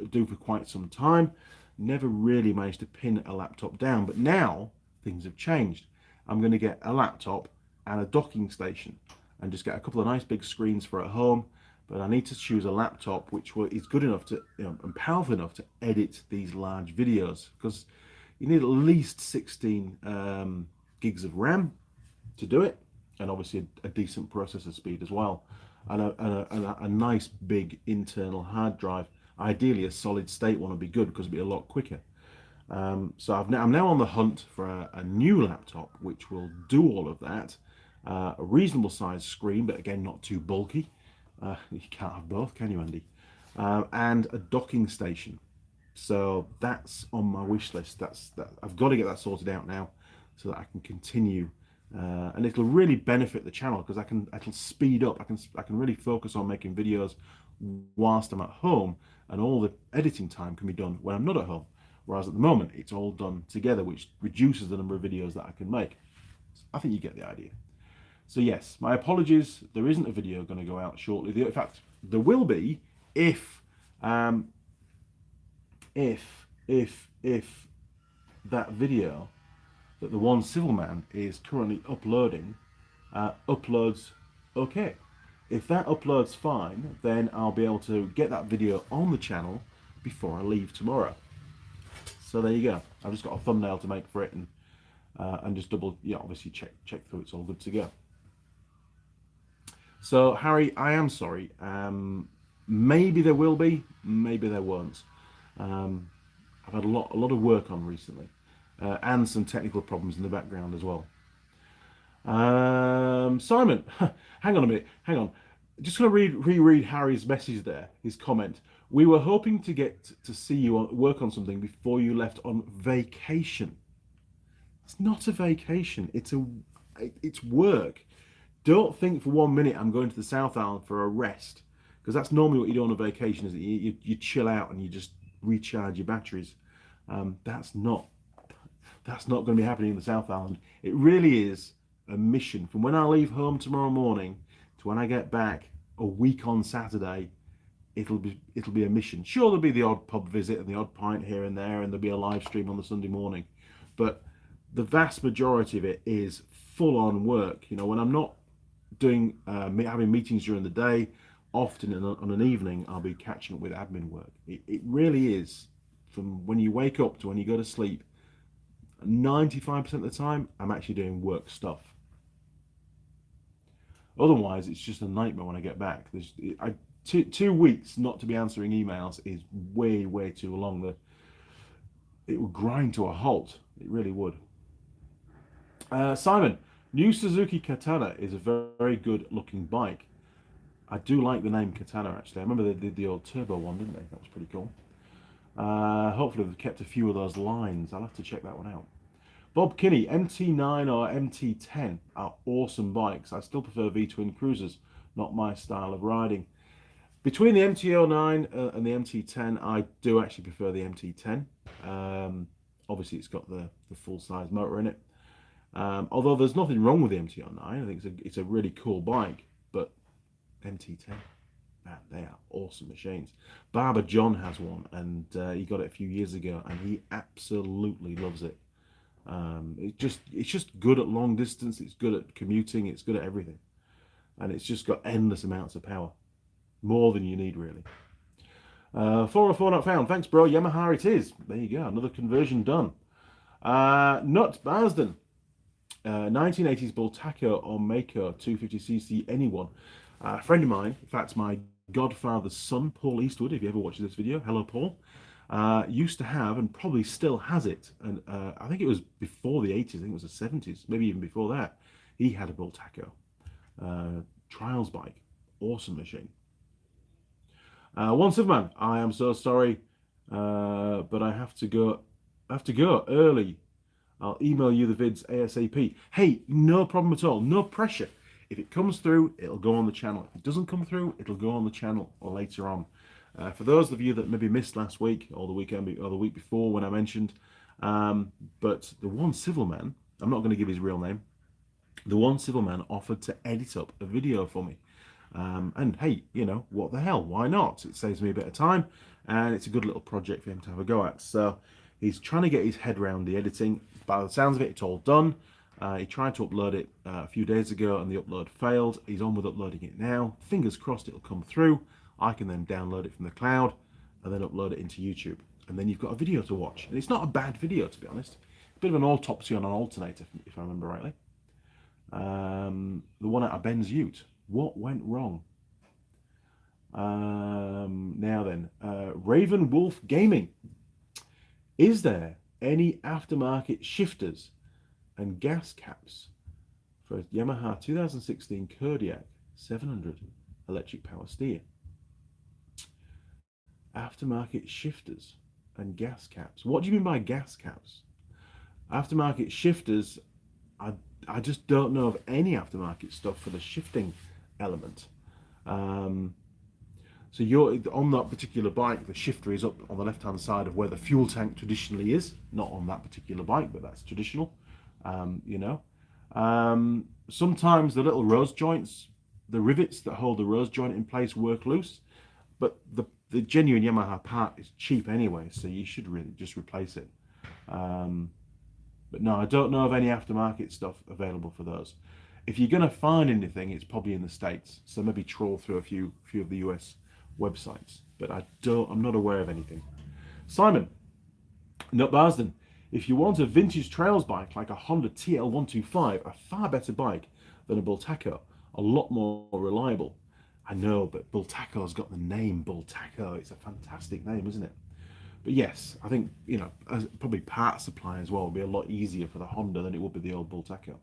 do for quite some time. Never really managed to pin a laptop down, but now things have changed. I'm going to get a laptop and a docking station, and just get a couple of nice big screens for at home. But I need to choose a laptop which is good enough to, and powerful enough to edit these large videos, because you need at least 16 gigs of RAM to do it, and obviously a decent processor speed as well, and a nice big internal hard drive. Ideally, a solid state one would be good, because it'd be a lot quicker. So I'm now on the hunt for a new laptop which will do all of that. A reasonable sized screen, but again, not too bulky. You can't have both, can you, Andy? And a docking station. So that's on my wish list. I've got to get that sorted out now, so that I can continue, and it'll really benefit the channel, because I can speed up. I can really focus on making videos whilst I'm at home, and all the editing time can be done when I'm not at home. Whereas at the moment, it's all done together, which reduces the number of videos that I can make. I think you get the idea. So yes, my apologies. There isn't a video going to go out shortly. In fact, there will be if that video that the one civil man is currently uploading uploads okay. If that uploads fine, then I'll be able to get that video on the channel before I leave tomorrow. So there you go. I've just got a thumbnail to make for it, and just double, obviously check through it's all good to go. So Harry, I am sorry. Maybe there will be, maybe there won't. I've had a lot of work on recently, and some technical problems in the background as well. Simon, hang on a minute, hang on. Just going to reread Harry's message there, his comment. We were hoping to get to see you work on something before you left on vacation. It's not a vacation, it's work. Don't think for 1 minute I'm going to the South Island for a rest, because that's normally what you do on a vacation, is that you chill out and you just recharge your batteries. That's not going to be happening in the South Island. It really is a mission. From when I leave home tomorrow morning to when I get back a week on Saturday, it'll be a mission. Sure, there'll be the odd pub visit and the odd pint here and there, and there'll be a live stream on the Sunday morning, but the vast majority of it is full-on work. When I'm not doing having meetings during the day, often on an evening I'll be catching up with admin work. It really is, from when you wake up to when you go to sleep, 95% of the time I'm actually doing work stuff. Otherwise it's just a nightmare when I get back. 2 weeks not to be answering emails is way too long. It would grind to a halt. It really would. Simon, new Suzuki Katana is a very good looking bike. I do like the name Katana, actually. I remember they did the old turbo one, didn't they? That was pretty cool. Hopefully they've kept a few of those lines. I'll have to check that one out. Bob Kinney, MT9 or MT10 are awesome bikes. I still prefer V-twin cruisers, not my style of riding. Between the MT09 and the MT10, I do actually prefer the MT10. Obviously it's got the full-size motor in it. Although there's nothing wrong with the MT-09. I think it's a really cool bike, but MT-10, man, they are awesome machines. Barber John has one, and he got it a few years ago, and he absolutely loves it. It's just good at long distance. It's good at commuting. It's good at everything, and it's just got endless amounts of power, more than you need really. 404 not found. Thanks, bro. Yamaha it is. There you go. Another conversion done. Nut Barsden. 1980s Bull Taco or Mako 250cc anyone. A friend of mine, in fact, my godfather's son, Paul Eastwood, if you ever watch this video, hello, Paul, used to have and probably still has it. And I think it was before the 80s, I think it was the 70s, maybe even before that. He had a Bull Taco. Trials bike. Awesome machine. One Superman, I am so sorry, but I have to go early. I'll email you the vids ASAP. Hey, no problem at all. No pressure. If it comes through, it'll go on the channel. If it doesn't come through, it'll go on the channel or later on. For those of you that maybe missed last week or the weekend or the week before when I mentioned, but the one civil man, I'm not going to give his real name, the one civil man offered to edit up a video for me. And hey, you know, what the hell? Why not? It saves me a bit of time, and it's a good little project for him to have a go at. So he's trying to get his head around the editing. By the sounds of it, it's all done. He tried to upload it a few days ago, and the upload failed. He's on with uploading it now. Fingers crossed it'll come through. I can then download it from the cloud and then upload it into YouTube. And then you've got a video to watch. And it's not a bad video, to be honest. A bit of an autopsy on an alternator, if I remember rightly. The one out of Ben's Ute. What went wrong? Now then, Raven Wolf Gaming. Is there any aftermarket shifters and gas caps for a Yamaha 2016 Kodiak 700 electric power steer? Aftermarket shifters and gas caps. What do you mean by gas caps? Aftermarket shifters, I just don't know of any aftermarket stuff for the shifting element. So you're on that particular bike, the shifter is up on the left hand side of where the fuel tank traditionally is, not on that particular bike, but that's traditional. You know, sometimes the little rose joints, the rivets that hold the rose joint in place work loose, but the genuine Yamaha part is cheap anyway, so you should really just replace it. But no, I don't know of any aftermarket stuff available for those. If you're going to find anything, it's probably in the States. So maybe trawl through a few of the US websites. But I'm not aware of anything. Simon, Nut Barsden, if you want a vintage trails bike like a Honda TL125, a far better bike than a Bull Taco, a lot more reliable. I know, but Bull Taco's got the name Bull Taco. It's a fantastic name, isn't it? But yes, I think, you know, probably part supply as well would be a lot easier for the Honda than it would be the old Bull Taco.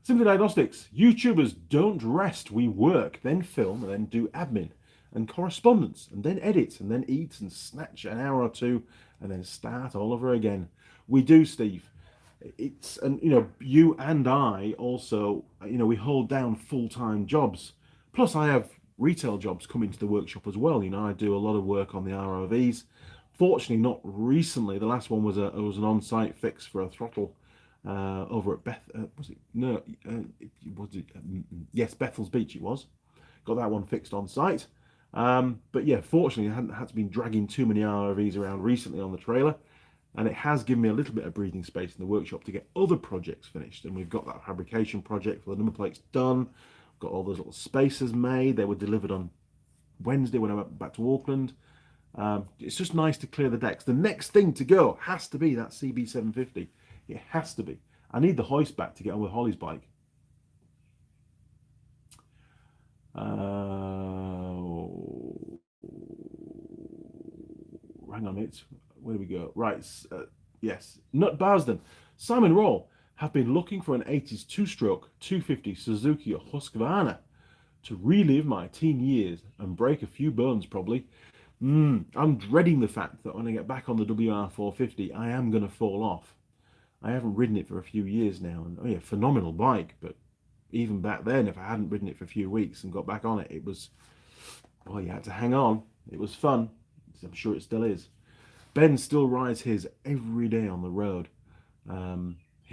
Simply Diagnostics. YouTubers don't rest. We work, then film, and then do admin and correspondence, and then edit, and then eat and snatch an hour or two, and then start all over again. We do, Steve. And you know, you and I also, you know, we hold down full-time jobs. Plus, I have retail jobs coming to the workshop as well. You know, I do a lot of work on the ROVs. Fortunately, not recently. The last one was an on-site fix for a throttle over at yes, Bethel's Beach it was. Got that one fixed on site. But yeah, fortunately, I hadn't had to be dragging too many ROVs around recently on the trailer, and it has given me a little bit of breathing space in the workshop to get other projects finished. And we've got that fabrication project for the number plates done. Got all those little spacers made. They were delivered on Wednesday when I went back to Auckland. It's just nice to clear the decks. The next thing to go has to be that CB750. It has to be. I need the hoist back to get on with Holly's bike. Hang on a minute. Where do we go? Right. Yes. Nut Barsden. Simon Roll. Have been looking for an 80s two-stroke 250 Suzuki or Husqvarna to relive my teen years and break a few bones probably. I'm dreading the fact that when I get back on the WR450, I am going to fall off. I haven't ridden it for a few years now, and oh yeah, phenomenal bike, but even back then, if I hadn't ridden it for a few weeks and got back on it, it was, well, you had to hang on. It was fun. I'm sure it still is. Ben still rides his every day on the road.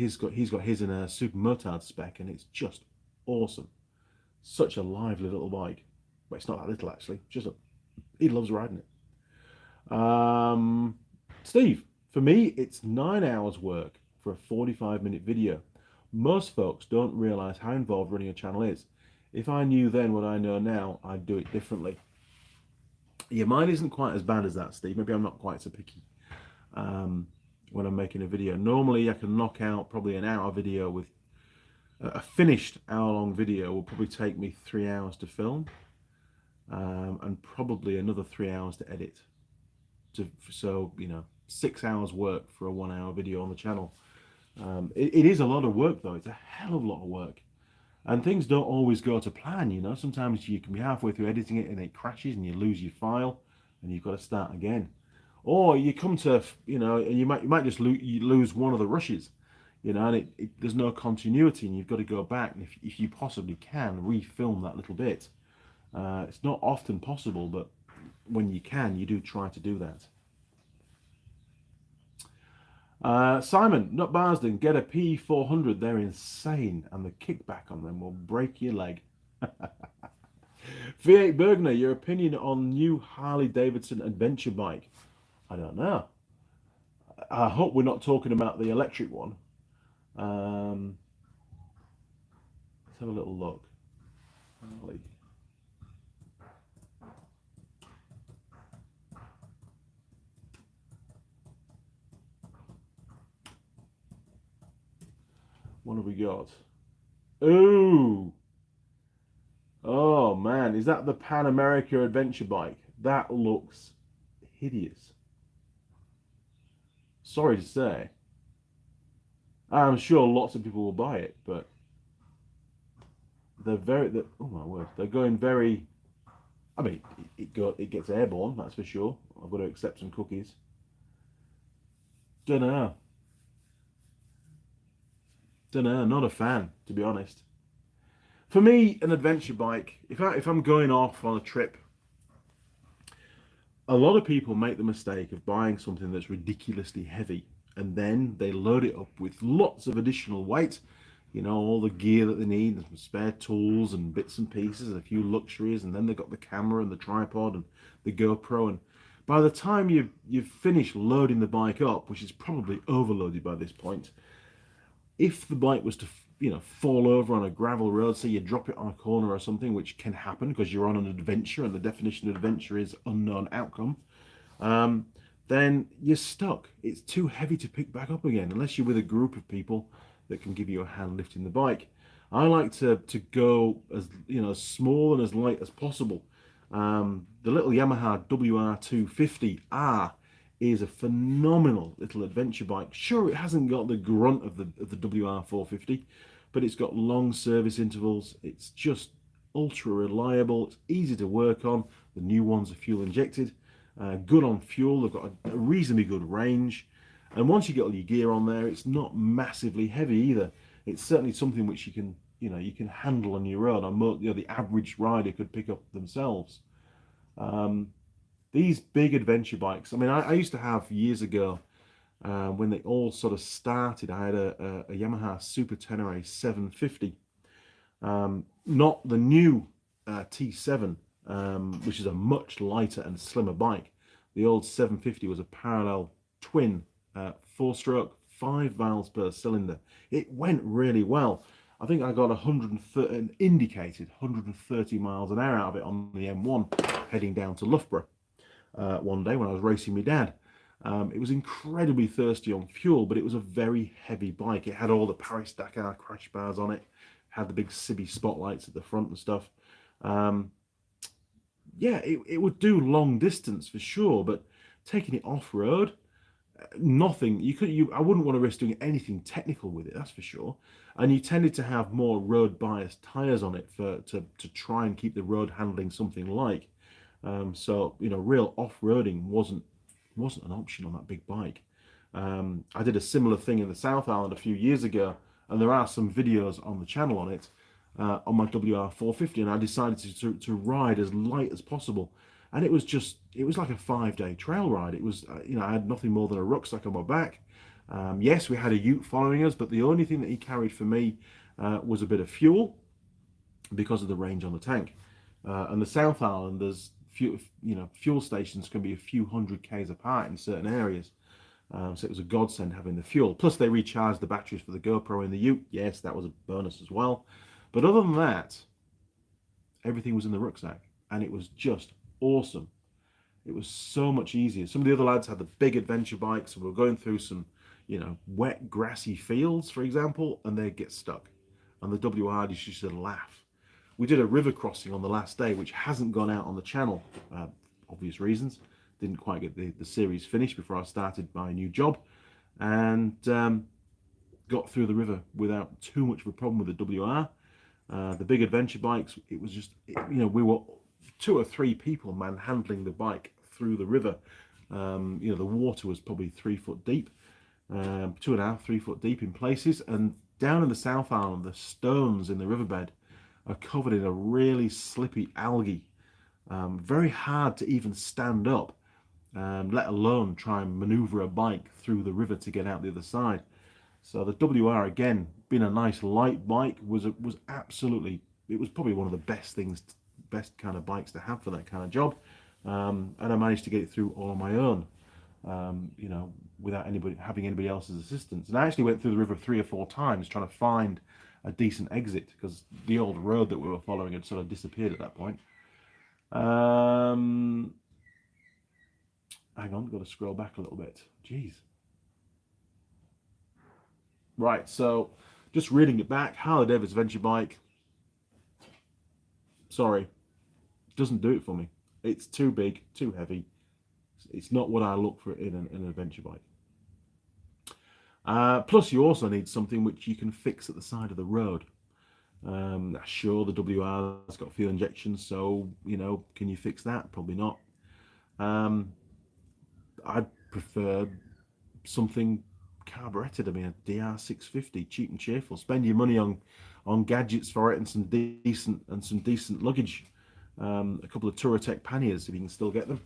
he's got his in a super motard spec, and it's just awesome. Such a lively little bike. Well, it's not that little actually. He loves riding it. Steve, for me, it's 9 hours work for a 45-minute video. Most folks don't realize how involved running a channel is. If I knew then what I know now, I'd do it differently. Yeah, mine isn't quite as bad as that, Steve. Maybe I'm not quite so picky when I'm making a video. Normally, I can knock out probably an hour video with a finished hour-long video will probably take me 3 hours to film, and probably another 3 hours to edit. So, 6 hours work for a 1 hour video on the channel. It is a lot of work though. It's a hell of a lot of work. And things don't always go to plan, Sometimes you can be halfway through editing it and it crashes and you lose your file and you've got to start again. Or you come to, you might just lose one of the rushes, and there's no continuity and you've got to go back and if you possibly can, refilm that little bit. It's not often possible, but when you can, you do try to do that. Simon, not Barsden, get a P400. They're insane, and the kickback on them will break your leg. V8 Bergner, your opinion on new Harley Davidson adventure bike? I don't know. I hope we're not talking about the electric one. Let's have a little look. Harley. What have we got? Ooh! Oh man, is that the Pan America adventure bike? That looks hideous. Sorry to say. I'm sure lots of people will buy it, but oh my word, they're going very. I mean, it gets airborne, that's for sure. I've got to accept some cookies. Don't know. Not a fan, to be honest. For me, an adventure bike, if I'm going off on a trip, a lot of people make the mistake of buying something that's ridiculously heavy, and then they load it up with lots of additional weight, all the gear that they need, and some spare tools and bits and pieces, and a few luxuries, and then they've got the camera and the tripod and the GoPro, and by the time you've finished loading the bike up, which is probably overloaded by this point, if the bike was to, fall over on a gravel road, say you drop it on a corner or something, which can happen because you're on an adventure and the definition of adventure is unknown outcome, then you're stuck. It's too heavy to pick back up again, unless you're with a group of people that can give you a hand lifting the bike. I like to go as small and as light as possible. The little Yamaha WR250R is a phenomenal little adventure bike. Sure, it hasn't got the grunt of the WR450, but it's got long service intervals. It's just ultra reliable. It's easy to work on. The new ones are fuel injected, good on fuel. They've got a reasonably good range, and once you get all your gear on there, it's not massively heavy either. It's certainly something which you can handle on your own. The average rider could pick up themselves. These big adventure bikes, I used to have years ago, when they all sort of started, I had a Yamaha Super Tenere 750. Not the new T7, which is a much lighter and slimmer bike. The old 750 was a parallel twin, 4-stroke, 5 valves per cylinder. It went really well. I think I got an indicated 130 miles an hour out of it on the M1 heading down to Loughborough. One day when I was racing my dad. It was incredibly thirsty on fuel, but it was a very heavy bike. It had all the Paris-Dakar crash bars on it, had the big Sibby spotlights at the front and stuff. It would do long distance for sure, but taking it off-road, nothing. I wouldn't want to risk doing anything technical with it, that's for sure. And you tended to have more road-biased tyres on it to try and keep the road handling something like. Real off-roading wasn't an option on that big bike. I did a similar thing in the South Island a few years ago, and there are some videos on the channel on it, on my WR450, and I decided to ride as light as possible. And it was like a 5-day trail ride. It was, I had nothing more than a rucksack on my back, Yes, we had a ute following us, but the only thing that he carried for me was a bit of fuel because of the range on the tank. And the South Island, there's fuel stations can be a few hundred k's apart in certain areas. So it was a godsend having the fuel. Plus they recharged the batteries for the GoPro in the ute. Yes, that was a bonus as well. But other than that, everything was in the rucksack, and it was just awesome. It was so much easier. Some of the other lads had the big adventure bikes, and we were going through some, wet, grassy fields, for example, and they'd get stuck. And the WR just used to laugh. We did a river crossing on the last day, which hasn't gone out on the channel, obvious reasons. Didn't quite get the series finished before I started my new job, and got through the river without too much of a problem with the WR. The big adventure bikes, it was just, we were 2 or 3 people manhandling the bike through the river. The water was probably 3 foot deep, 2.5, 3 foot deep in places. And down in the South Island, the stones in the riverbed are covered in a really slippy algae. Very hard to even stand up, let alone try and maneuver a bike through the river to get out the other side. So the WR, again, being a nice light bike, was absolutely, it was probably one of the best kind of bikes to have for that kind of job. And I managed to get it through all on my own, without having anybody else's assistance. And I actually went through the river 3 or 4 times trying to find a decent exit, because the old road that we were following had sort of disappeared at that point. Hang on, got to scroll back a little bit. Jeez. Right, so just reading it back, Harley Davidson adventure bike, sorry, doesn't do it for me. It's too big, too heavy. It's not what I look for in an adventure bike. Plus, you also need something which you can fix at the side of the road. Sure, the WR's got fuel injections, so, can you fix that? Probably not. I'd prefer something carburetted. I mean, a DR650, cheap and cheerful. Spend your money on gadgets for it, and some decent luggage. A couple of Touratech panniers if you can still get them.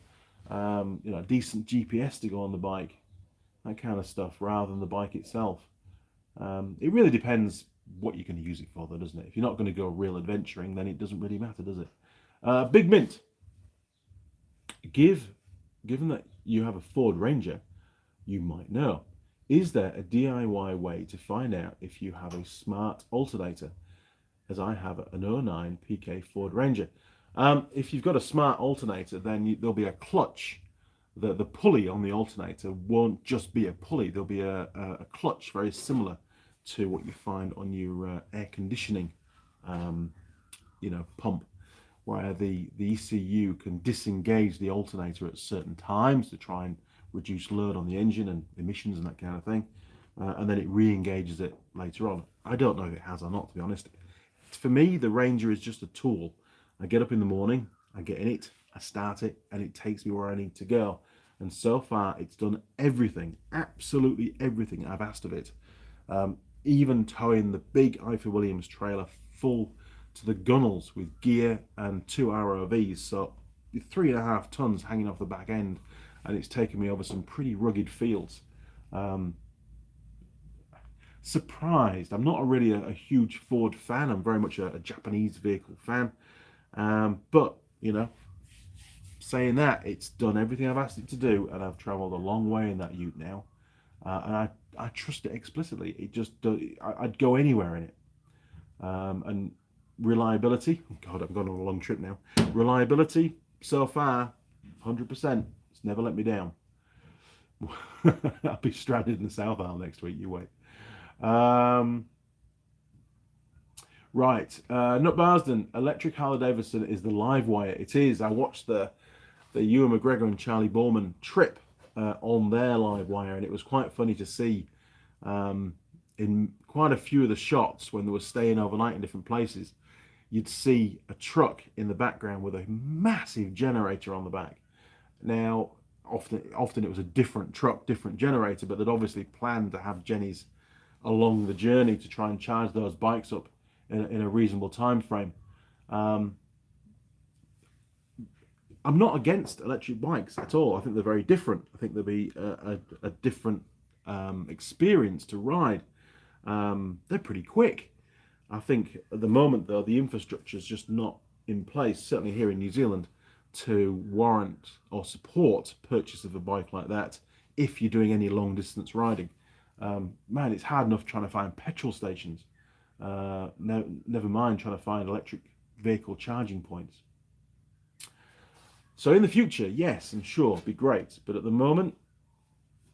A decent GPS to go on the bike, that kind of stuff, rather than the bike itself. It really depends what you're going to use it for, though, doesn't it? If you're not going to go real adventuring, then it doesn't really matter, does it? Big Mint. Given that you have a Ford Ranger, you might know, is there a DIY way to find out if you have a smart alternator, as I have an 09 PK Ford Ranger? If you've got a smart alternator, then there'll be a clutch. The pulley on the alternator won't just be a pulley. There'll be a clutch very similar to what you find on your air conditioning pump, where the ECU can disengage the alternator at certain times to try and reduce load on the engine and emissions and that kind of thing, and then it re-engages it later on. I don't know if it has or not, to be honest. For me, the Ranger is just a tool. I get up in the morning, I get in it, I start it, and it takes me where I need to go. And so far, it's done everything, absolutely everything I've asked of it. Even towing the big Ifor Williams trailer full to the gunnels with gear and 2 ROVs, so 3.5 tons hanging off the back end, and it's taken me over some pretty rugged fields. Surprised. I'm not really a huge Ford fan. I'm very much a Japanese vehicle fan. But, saying that, it's done everything I've asked it to do, and I've travelled a long way in that ute now. And I trust it explicitly. I'd go anywhere in it. And reliability, God, I'm going on a long trip now. Reliability, so far, 100%. It's never let me down. I'll be stranded in the South Isle next week, you wait. Right, Nut Barsden, electric Harley Davidson is the live wire. It is. I watched the Ewan McGregor and Charlie Borman trip on their live wire, and it was quite funny to see in quite a few of the shots when they were staying overnight in different places, you'd see a truck in the background with a massive generator on the back. Now, often it was a different truck, different generator, but they'd obviously planned to have Jennies along the journey to try and charge those bikes up in a reasonable time frame. I'm not against electric bikes at all. I think they're very different. I think there'll be a different experience to ride. They're pretty quick. I think at the moment, though, the infrastructure is just not in place, certainly here in New Zealand, to warrant or support purchase of a bike like that if you're doing any long distance riding. Man, it's hard enough trying to find petrol stations. Never mind trying to find electric vehicle charging points. So in the future, yes, and sure, be great. But at the moment,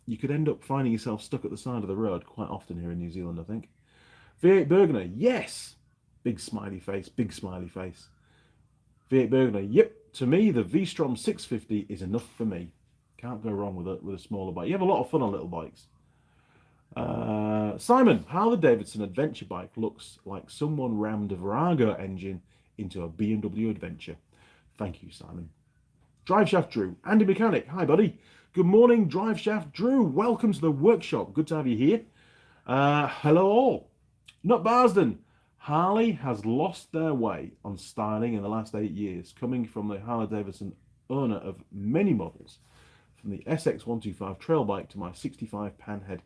you could end up finding yourself stuck at the side of the road quite often here in New Zealand, I think. V8 Bergener, yes! Big smiley face, big smiley face. V8 Bergener, yep. To me, the V-Strom 650 is enough for me. Can't go wrong with a smaller bike. You have a lot of fun on little bikes. Simon, Harley-Davidson adventure bike looks like someone rammed a Virago engine into a BMW Adventure. Thank you, Simon. Driveshaft Drew, Andy Mechanic, hi buddy. Good morning, Driveshaft Drew. Welcome to the workshop. Good to have you here. Hello all. Nut Barsden, Harley has lost their way on styling in the last 8 years, coming from the Harley-Davidson owner of many models, from the SX125 trail bike to my 65 Panhead.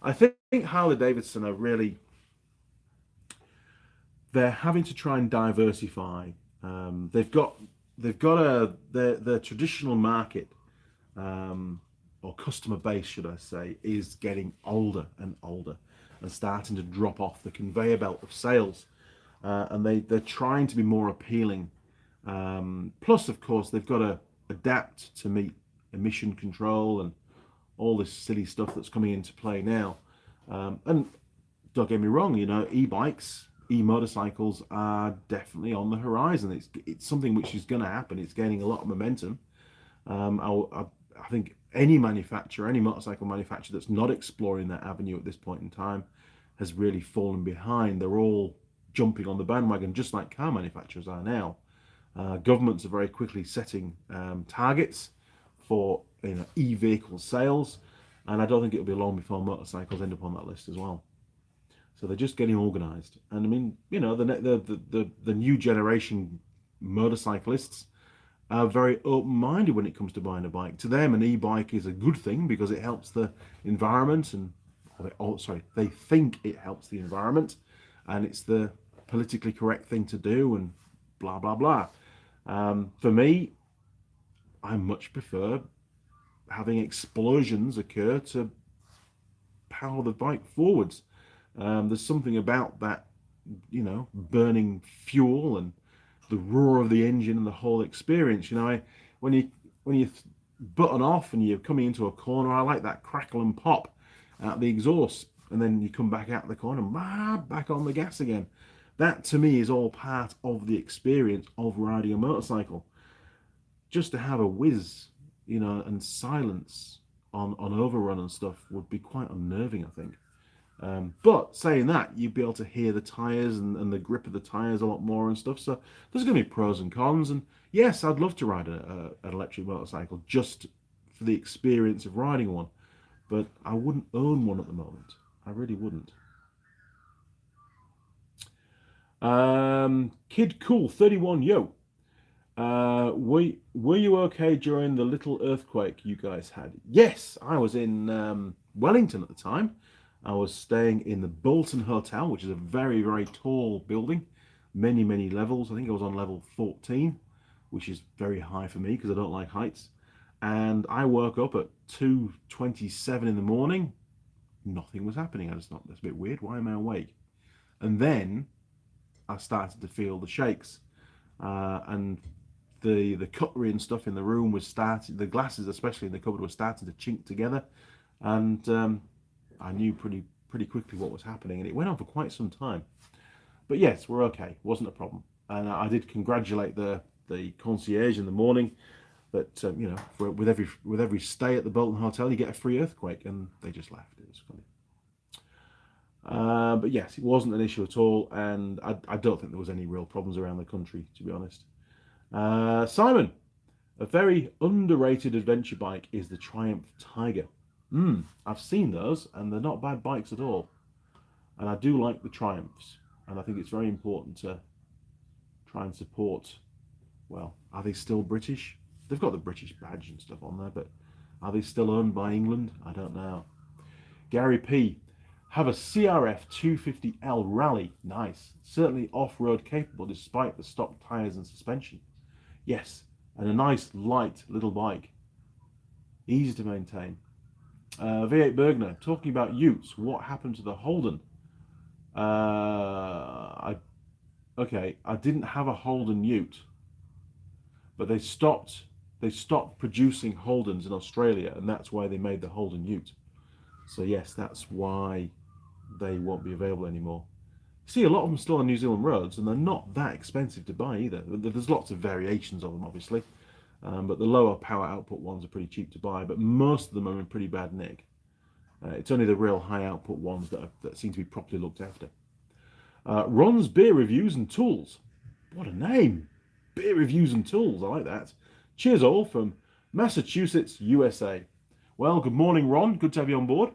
I think Harley-Davidson are really, they're having to try and diversify. They've got their traditional market, or customer base, should I say, is getting older and older and starting to drop off the conveyor belt of sales. And they're trying to be more appealing. Plus, of course, they've got to adapt to meet emission control and all this silly stuff that's coming into play now. And don't get me wrong, you know, e-bikes, e-motorcycles are definitely on the horizon. It's something which is going to happen. It's gaining a lot of momentum. I think any manufacturer, any motorcycle manufacturer that's not exploring that avenue at this point in time has really fallen behind. They're all jumping on the bandwagon, just like car manufacturers are now. Governments are very quickly setting targets for e-vehicle sales, and I don't think it'll be long before motorcycles end up on that list as well. So they're just getting organised. And I mean, you know, the new generation motorcyclists are very open-minded when it comes to buying a bike. To them, an e-bike is a good thing because it helps the environment, and they think it helps the environment, and it's the politically correct thing to do, and blah blah blah. For me, I much prefer having explosions occur to power the bike forwards. There's something about that, you know, burning fuel and the roar of the engine and the whole experience. You know, when you button off and you're coming into a corner, I like that crackle and pop out the exhaust, and then you come back out the corner, back on the gas again. That to me is all part of the experience of riding a motorcycle. Just to have a whiz, you know, and silence on overrun and stuff would be quite unnerving, I think. But saying that, you'd be able to hear the tyres and the grip of the tyres a lot more and stuff. So there's going to be pros and cons. And yes, I'd love to ride an electric motorcycle just for the experience of riding one. But I wouldn't own one at the moment. I really wouldn't. Kid Cool 31, yo. Were you okay during the little earthquake you guys had? Yes, I was in Wellington at the time. I was staying in the Bolton Hotel, which is a very, very tall building, many, many levels. I think I was on level 14, which is very high for me because I don't like heights. And I woke up at 2:27 in the morning. Nothing was happening. I just thought, that's a bit weird. Why am I awake? And then I started to feel the shakes. And the cutlery and stuff in the room was starting, the glasses, especially in the cupboard, were starting to chink together. And I knew pretty quickly what was happening, and it went on for quite some time. But yes, we're okay. Wasn't a problem. And I did congratulate the concierge in the morning that you know, with every stay at the Bolton Hotel, you get a free earthquake, and they just laughed. It was funny. But yes, it wasn't an issue at all, and I don't think there was any real problems around the country, to be honest. Simon, a very underrated adventure bike is the Triumph Tiger. I've seen those, and they're not bad bikes at all. And I do like the Triumphs, and I think it's very important to try and support. Well, are they still British? They've got the British badge and stuff on there, but are they still owned by England? I don't know. Gary P. Have a CRF 250L Rally. Nice. Certainly off-road capable despite the stock tyres and suspension. Yes, and a nice light little bike. Easy to maintain. V8 Bergner, talking about utes, what happened to the Holden? I didn't have a Holden ute, but they stopped producing Holdens in Australia, and that's why they made the Holden ute. So yes, that's why they won't be available anymore. See a lot of them still on New Zealand roads, and they're not that expensive to buy either. There's lots of variations of them, obviously, but the lower power output ones are pretty cheap to buy, but most of them are in pretty bad nick. It's only the real high output ones that seem to be properly looked after. Ron's Beer Reviews and Tools. What a name! Beer Reviews and Tools, I like that. Cheers all from Massachusetts, USA. Well, good morning, Ron. Good to have you on board.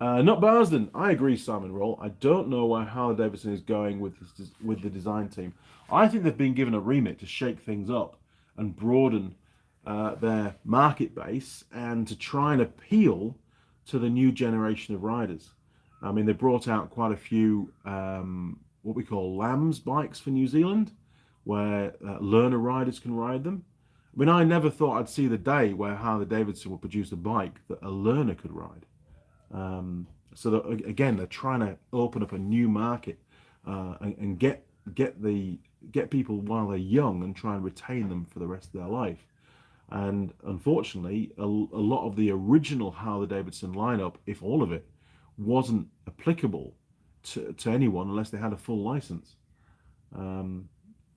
Not Barsden. I agree, Simon Roll. I don't know where Harley Davidson is going with the design team. I think they've been given a remit to shake things up and broaden their market base and to try and appeal to the new generation of riders. I mean, they brought out quite a few what we call lambs bikes for New Zealand, where learner riders can ride them. I mean, I never thought I'd see the day where Harley Davidson would produce a bike that a learner could ride. So that, again, they're trying to open up a new market and get people while they're young and try and retain them for the rest of their life. And unfortunately, a lot of the original Harley Davidson lineup, if all of it, wasn't applicable to anyone unless they had a full license.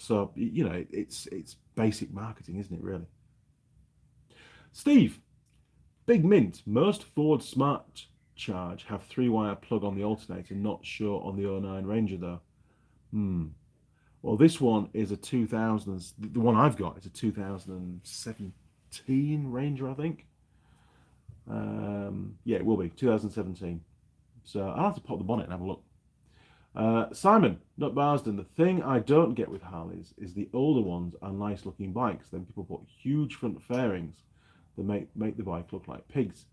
So, you know, it's basic marketing, isn't it, really? Steve, Big Mint, most Ford Smart Charge have 3-wire plug on the alternator, not sure on the 09 Ranger though. Well, this one is a 2000, the one I've got is a 2017 Ranger, I think. Yeah, it will be 2017. So I'll have to pop the bonnet and have a look. Simon, not Barsden, the thing I don't get with Harleys is the older ones are nice looking bikes. Then people put huge front fairings that make the bike look like pigs.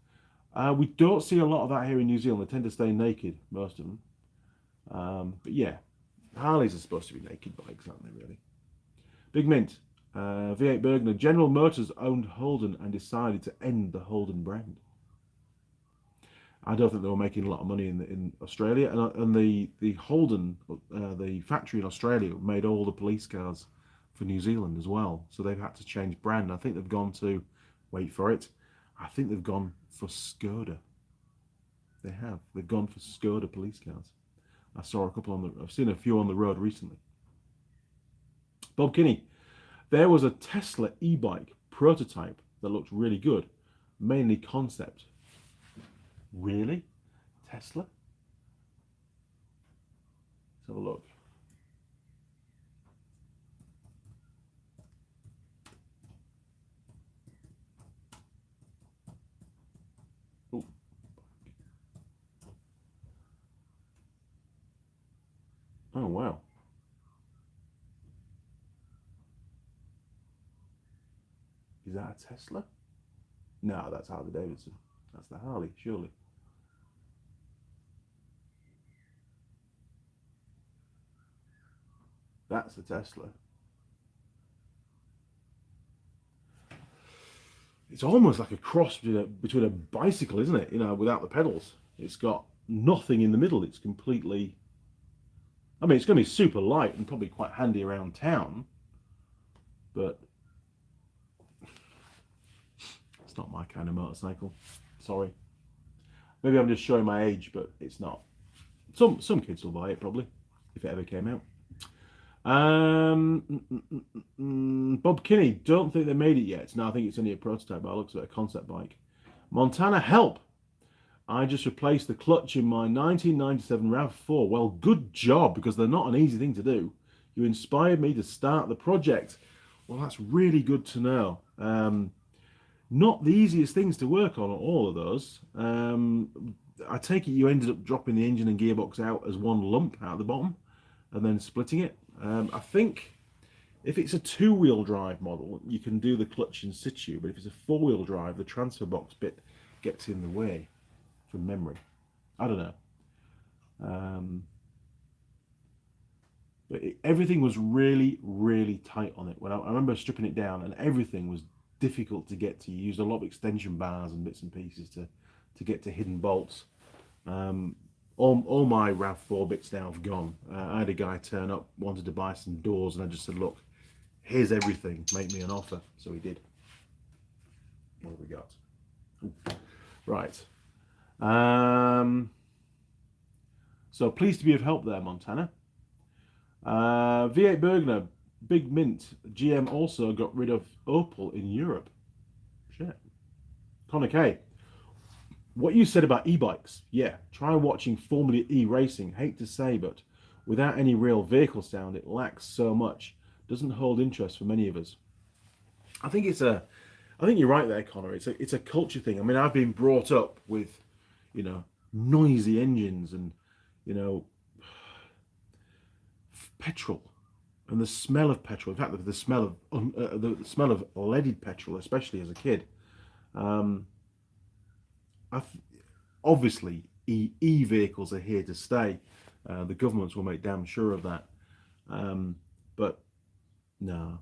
We don't see a lot of that here in New Zealand. They tend to stay naked, most of them. But yeah, Harleys are supposed to be naked bikes, aren't they, really? Big Mint, V8 Bergner, General Motors owned Holden and decided to end the Holden brand. I don't think they were making a lot of money in Australia, and the Holden, the factory in Australia, made all the police cars for New Zealand as well. So they've had to change brand. I think they've gone to, wait for it, I think they've gone for Skoda. They have. They've gone for Skoda police cars. I saw a couple I've seen a few on the road recently. Bob Kinney, there was a Tesla e-bike prototype that looked really good, mainly concept. Really? Tesla? Let's have a look. Ooh. Oh, wow. Is that a Tesla? No, that's Harley Davidson. That's the Harley, surely. That's a Tesla. It's almost like a cross between a bicycle, isn't it? You know, without the pedals. It's got nothing in the middle. It's completely... I mean, it's going to be super light and probably quite handy around town. But it's not my kind of motorcycle. Sorry. Maybe I'm just showing my age, but it's not. Some kids will buy it, probably, if it ever came out. Bob Kinney, don't think they made it yet. No, I think it's only a prototype, but it looks like a concept bike. Montana, help! I just replaced the clutch in my 1997 RAV4. Well, good job, because they're not an easy thing to do. You inspired me to start the project. Well, that's really good to know. Not the easiest things to work on all of those. I take it you ended up dropping the engine and gearbox out as one lump out the bottom and then splitting it. I think if it's a two-wheel drive model, you can do the clutch in situ, but if it's a four-wheel drive, the transfer box bit gets in the way. from memory. I don't know. But everything was really, really tight on it. When I remember stripping it down, and everything was difficult to get to. You used a lot of extension bars and bits and pieces to get to hidden bolts. All my RAV4 bits now have gone. I had a guy turn up, wanted to buy some doors, and I just said, look, here's everything, make me an offer. So he did. What have we got? Ooh. Right. So pleased to be of help there, Montana. V8 Bergner, Big Mint. GM also got rid of Opel in Europe. Shit. Connor K. What you said about e-bikes, yeah, try watching Formula E racing. Hate to say, but without any real vehicle sound, it lacks so much. Doesn't hold interest for many of us. I think you're right there, Connor. It's a culture thing. I mean, I've been brought up with, noisy engines and, petrol and the smell of petrol. In fact, the smell of leaded petrol, especially as a kid. Obviously, e-vehicles are here to stay. The governments will make damn sure of that. But no,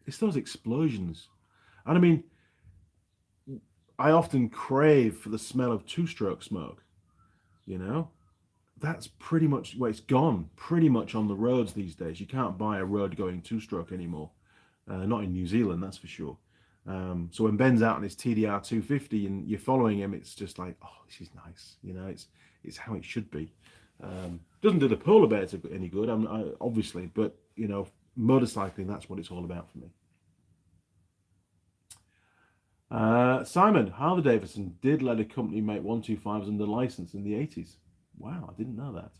it's those explosions. And I mean, I often crave for the smell of two-stroke smoke. That's pretty much, well, it's gone pretty much on the roads these days. You can't buy a road-going two-stroke anymore. Not in New Zealand, that's for sure. So when Ben's out on his TDR 250 and you're following him, it's just like, oh, this is nice. It's how it should be. Doesn't do the polar bears any good, obviously, but motorcycling, that's what it's all about for me. Simon, Harley Davidson did let a company make 125s under license in the 80s. Wow, I didn't know that.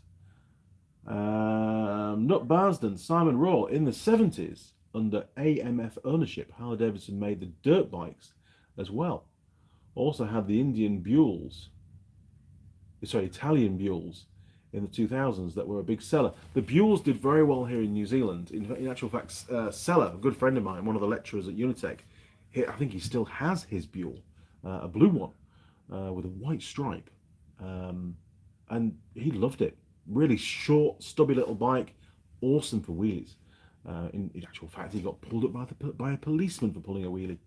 Nut Barsden, Simon Raw, in the 70s, under AMF ownership, Harley Davidson made the dirt bikes as well. Also had the Italian Buells in the 2000s that were a big seller. The Buells did very well here in New Zealand. In actual fact, Seller, a good friend of mine, one of the lecturers at Unitec, I think he still has his Buell, a blue one with a white stripe. And he loved it. Really short, stubby little bike, awesome for wheelies. In actual fact, he got pulled up by a policeman for pulling a wheelie,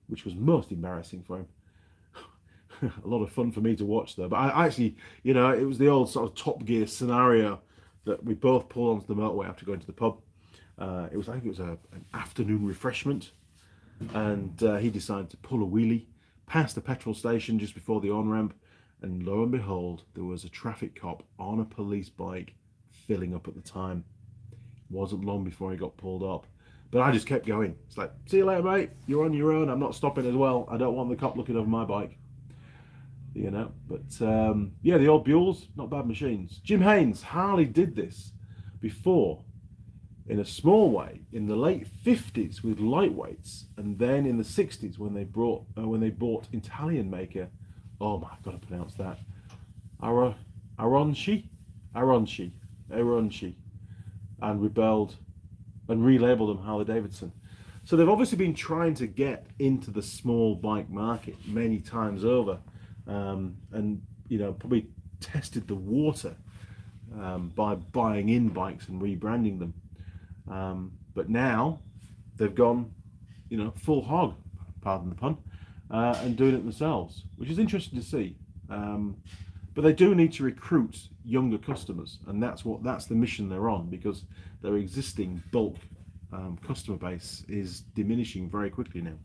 which was most embarrassing for him. A lot of fun for me to watch though. But I actually, it was the old sort of Top Gear scenario that we both pulled onto the motorway after going to the pub. I think it was an afternoon refreshment, and he decided to pull a wheelie past the petrol station just before the on-ramp. And lo and behold, there was a traffic cop on a police bike filling up at the time. It wasn't long before he got pulled up. But I just kept going. It's like, see you later, mate. You're on your own. I'm not stopping as well. I don't want the cop looking over my bike. But yeah, the old Buells, not bad machines. Jim Haynes, Harley did this before in a small way in the late 50s with lightweights, and then in the 60s when they bought Italian maker, oh my, I've got to pronounce that, Aronchi, and rebelled and relabeled them Harley Davidson. So they've obviously been trying to get into the small bike market many times over, and probably tested the water by buying in bikes and rebranding them. But now they've gone, full hog, pardon the pun, and doing it themselves, which is interesting to see. But they do need to recruit younger customers, and that's the mission they're on, because their existing bulk customer base is diminishing very quickly now.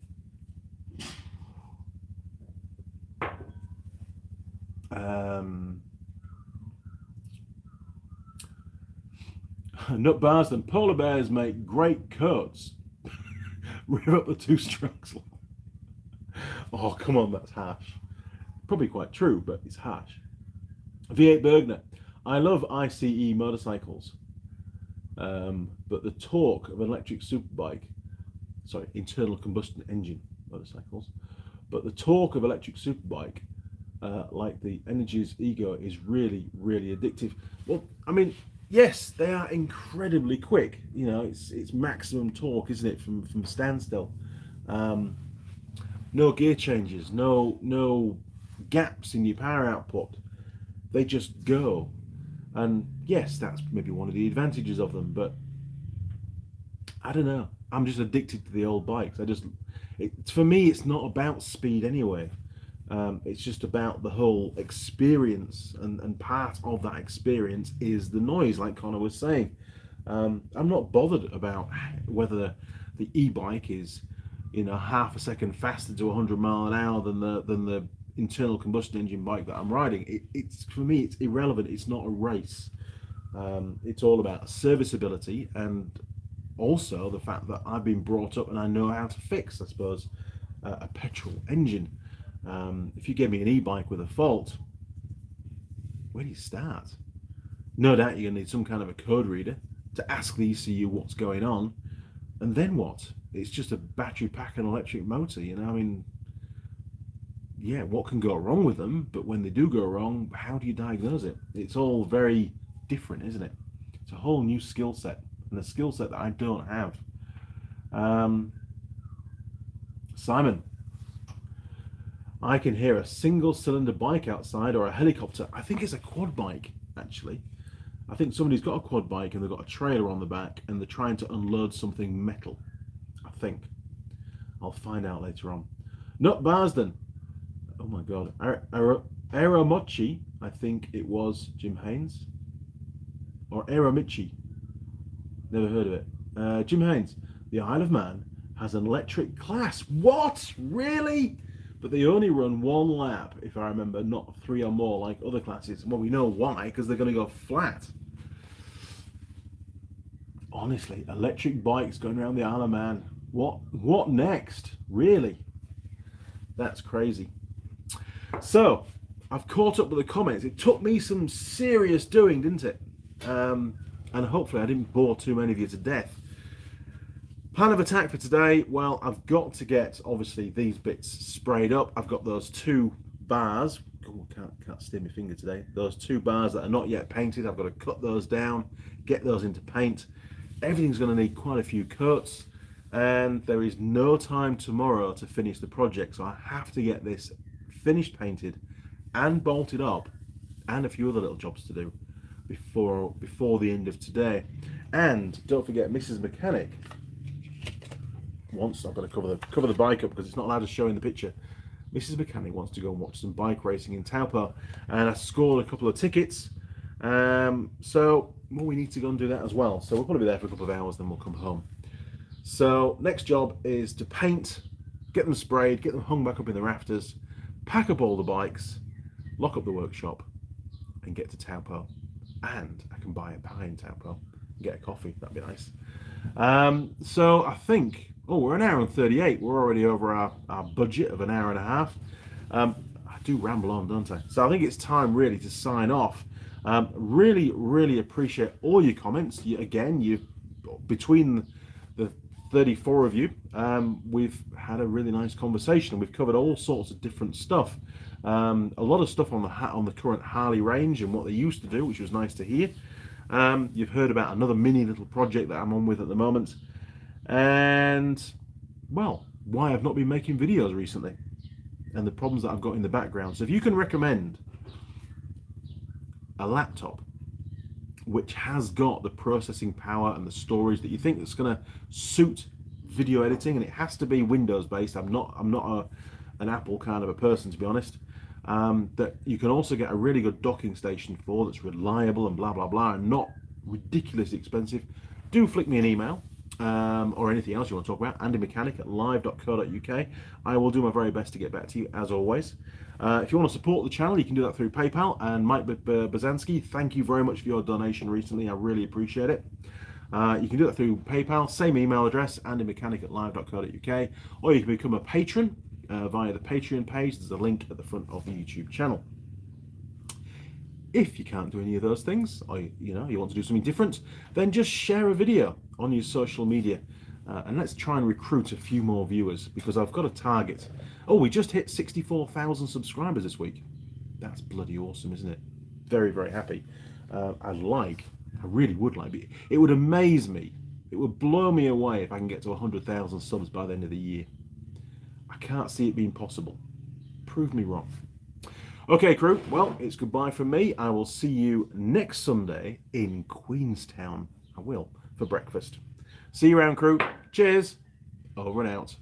Nut Barsden, polar bears make great coats. Rev up the two strokes. Oh, come on, that's harsh. Probably quite true, but it's harsh. V8 Bergner, I love ICE motorcycles, but the torque of an electric superbike, internal combustion engine motorcycles, but the torque of electric superbike, like the Energies Ego, is really, really addictive. Well, I mean, yes, they are incredibly quick. It's maximum torque, isn't it, from standstill. No gear changes, no gaps in your power output. They just go. And yes, that's maybe one of the advantages of them, but I don't know. I'm just addicted to the old bikes. For me, it's not about speed anyway. It's just about the whole experience, and part of that experience is the noise, like Connor was saying. I'm not bothered about whether the e-bike is, half a second faster to 100 mile an hour than the internal combustion engine bike that I'm riding. It's for me, it's irrelevant. It's not a race. It's all about serviceability, and also the fact that I've been brought up and I know how to fix, I suppose, a petrol engine. If you gave me an e-bike with a fault, where do you start? No doubt you're going to need some kind of a code reader to ask the ECU what's going on, and then what? It's just a battery pack and electric motor, yeah, what can go wrong with them? But when they do go wrong, how do you diagnose it? It's all very different, isn't it? It's a whole new skill set, and a skill set that I don't have. Simon, I can hear a single cylinder bike outside, or a helicopter. I think it's a quad bike, actually. I think somebody's got a quad bike and they've got a trailer on the back and they're trying to unload something metal. I think. I'll find out later on. Not Barsden. Oh my god. Aramochi, I think it was Jim Haynes. Or Aramichi. Never heard of it. Jim Haynes. The Isle of Man has an electric class. What? Really? But they only run one lap, if I remember, not 3 or more like other classes. Well, we know why, because they're going to go flat. Honestly, electric bikes going around the Isle of Man. What next? Really? That's crazy. So, I've caught up with the comments. It took me some serious doing, didn't it? And hopefully I didn't bore too many of you to death. Plan of attack for today, well, I've got to get, obviously, these bits sprayed up. I've got those 2 bars. Oh, I can't steer my finger today. Those 2 bars that are not yet painted, I've got to cut those down, get those into paint. Everything's going to need quite a few coats, and there is no time tomorrow to finish the project, so I have to get this finished painted and bolted up, and a few other little jobs to do before the end of today. And don't forget, Mrs. Mechanic, once I've got to cover the bike up because it's not allowed to show in the picture. Mrs. Mechanic wants to go and watch some bike racing in Taupo, and I scored a couple of tickets. So we need to go and do that as well. So we'll probably be there for a couple of hours, then we'll come home. So next job is to paint, get them sprayed, get them hung back up in the rafters, pack up all the bikes, lock up the workshop, and get to Taupo. And I can buy a pie in Taupo and get a coffee. That'd be nice. So I think, we're an hour and 38. We're already over our budget of an hour and a half. I do ramble on, don't I? So I think it's time really to sign off. Really appreciate all your comments. Between the 34 of you, we've had a really nice conversation. We've covered all sorts of different stuff. A lot of stuff on the current Harley range and what they used to do, which was nice to hear. You've heard about another mini little project that I'm on with at the moment, and well, why I've not been making videos recently and the problems that I've got in the background. So if you can recommend a laptop which has got the processing power and the storage that you think that's going to suit video editing, and it has to be Windows based. I'm not an Apple kind of a person, to be honest. That you can also get a really good docking station for, that's reliable and blah blah blah, and not ridiculously expensive. Do flick me an email, or anything else you want to talk about, andymechanic@live.co.uk. I will do my very best to get back to you, as always. If you want to support the channel, you can do that through PayPal. And Mike Bazanski, thank you very much for your donation recently. I really appreciate it. You can do that through PayPal, same email address, andymechanic@live.co.uk, or you can become a patron via the Patreon page. There's a link at the front of the YouTube channel. If you can't do any of those things, or you want to do something different, then just share a video on your social media, and let's try and recruit a few more viewers, because I've got a target. We just hit 64,000 subscribers this week. That's bloody awesome, isn't it? Very, very happy. I really would like. It would amaze me. It would blow me away if I can get to 100,000 subs by the end of the year. I can't see it being possible. Prove me wrong. Okay, crew, well, it's goodbye from me. I will see you next Sunday in Queenstown. I will, for breakfast. See you around, crew. Cheers. Over and out.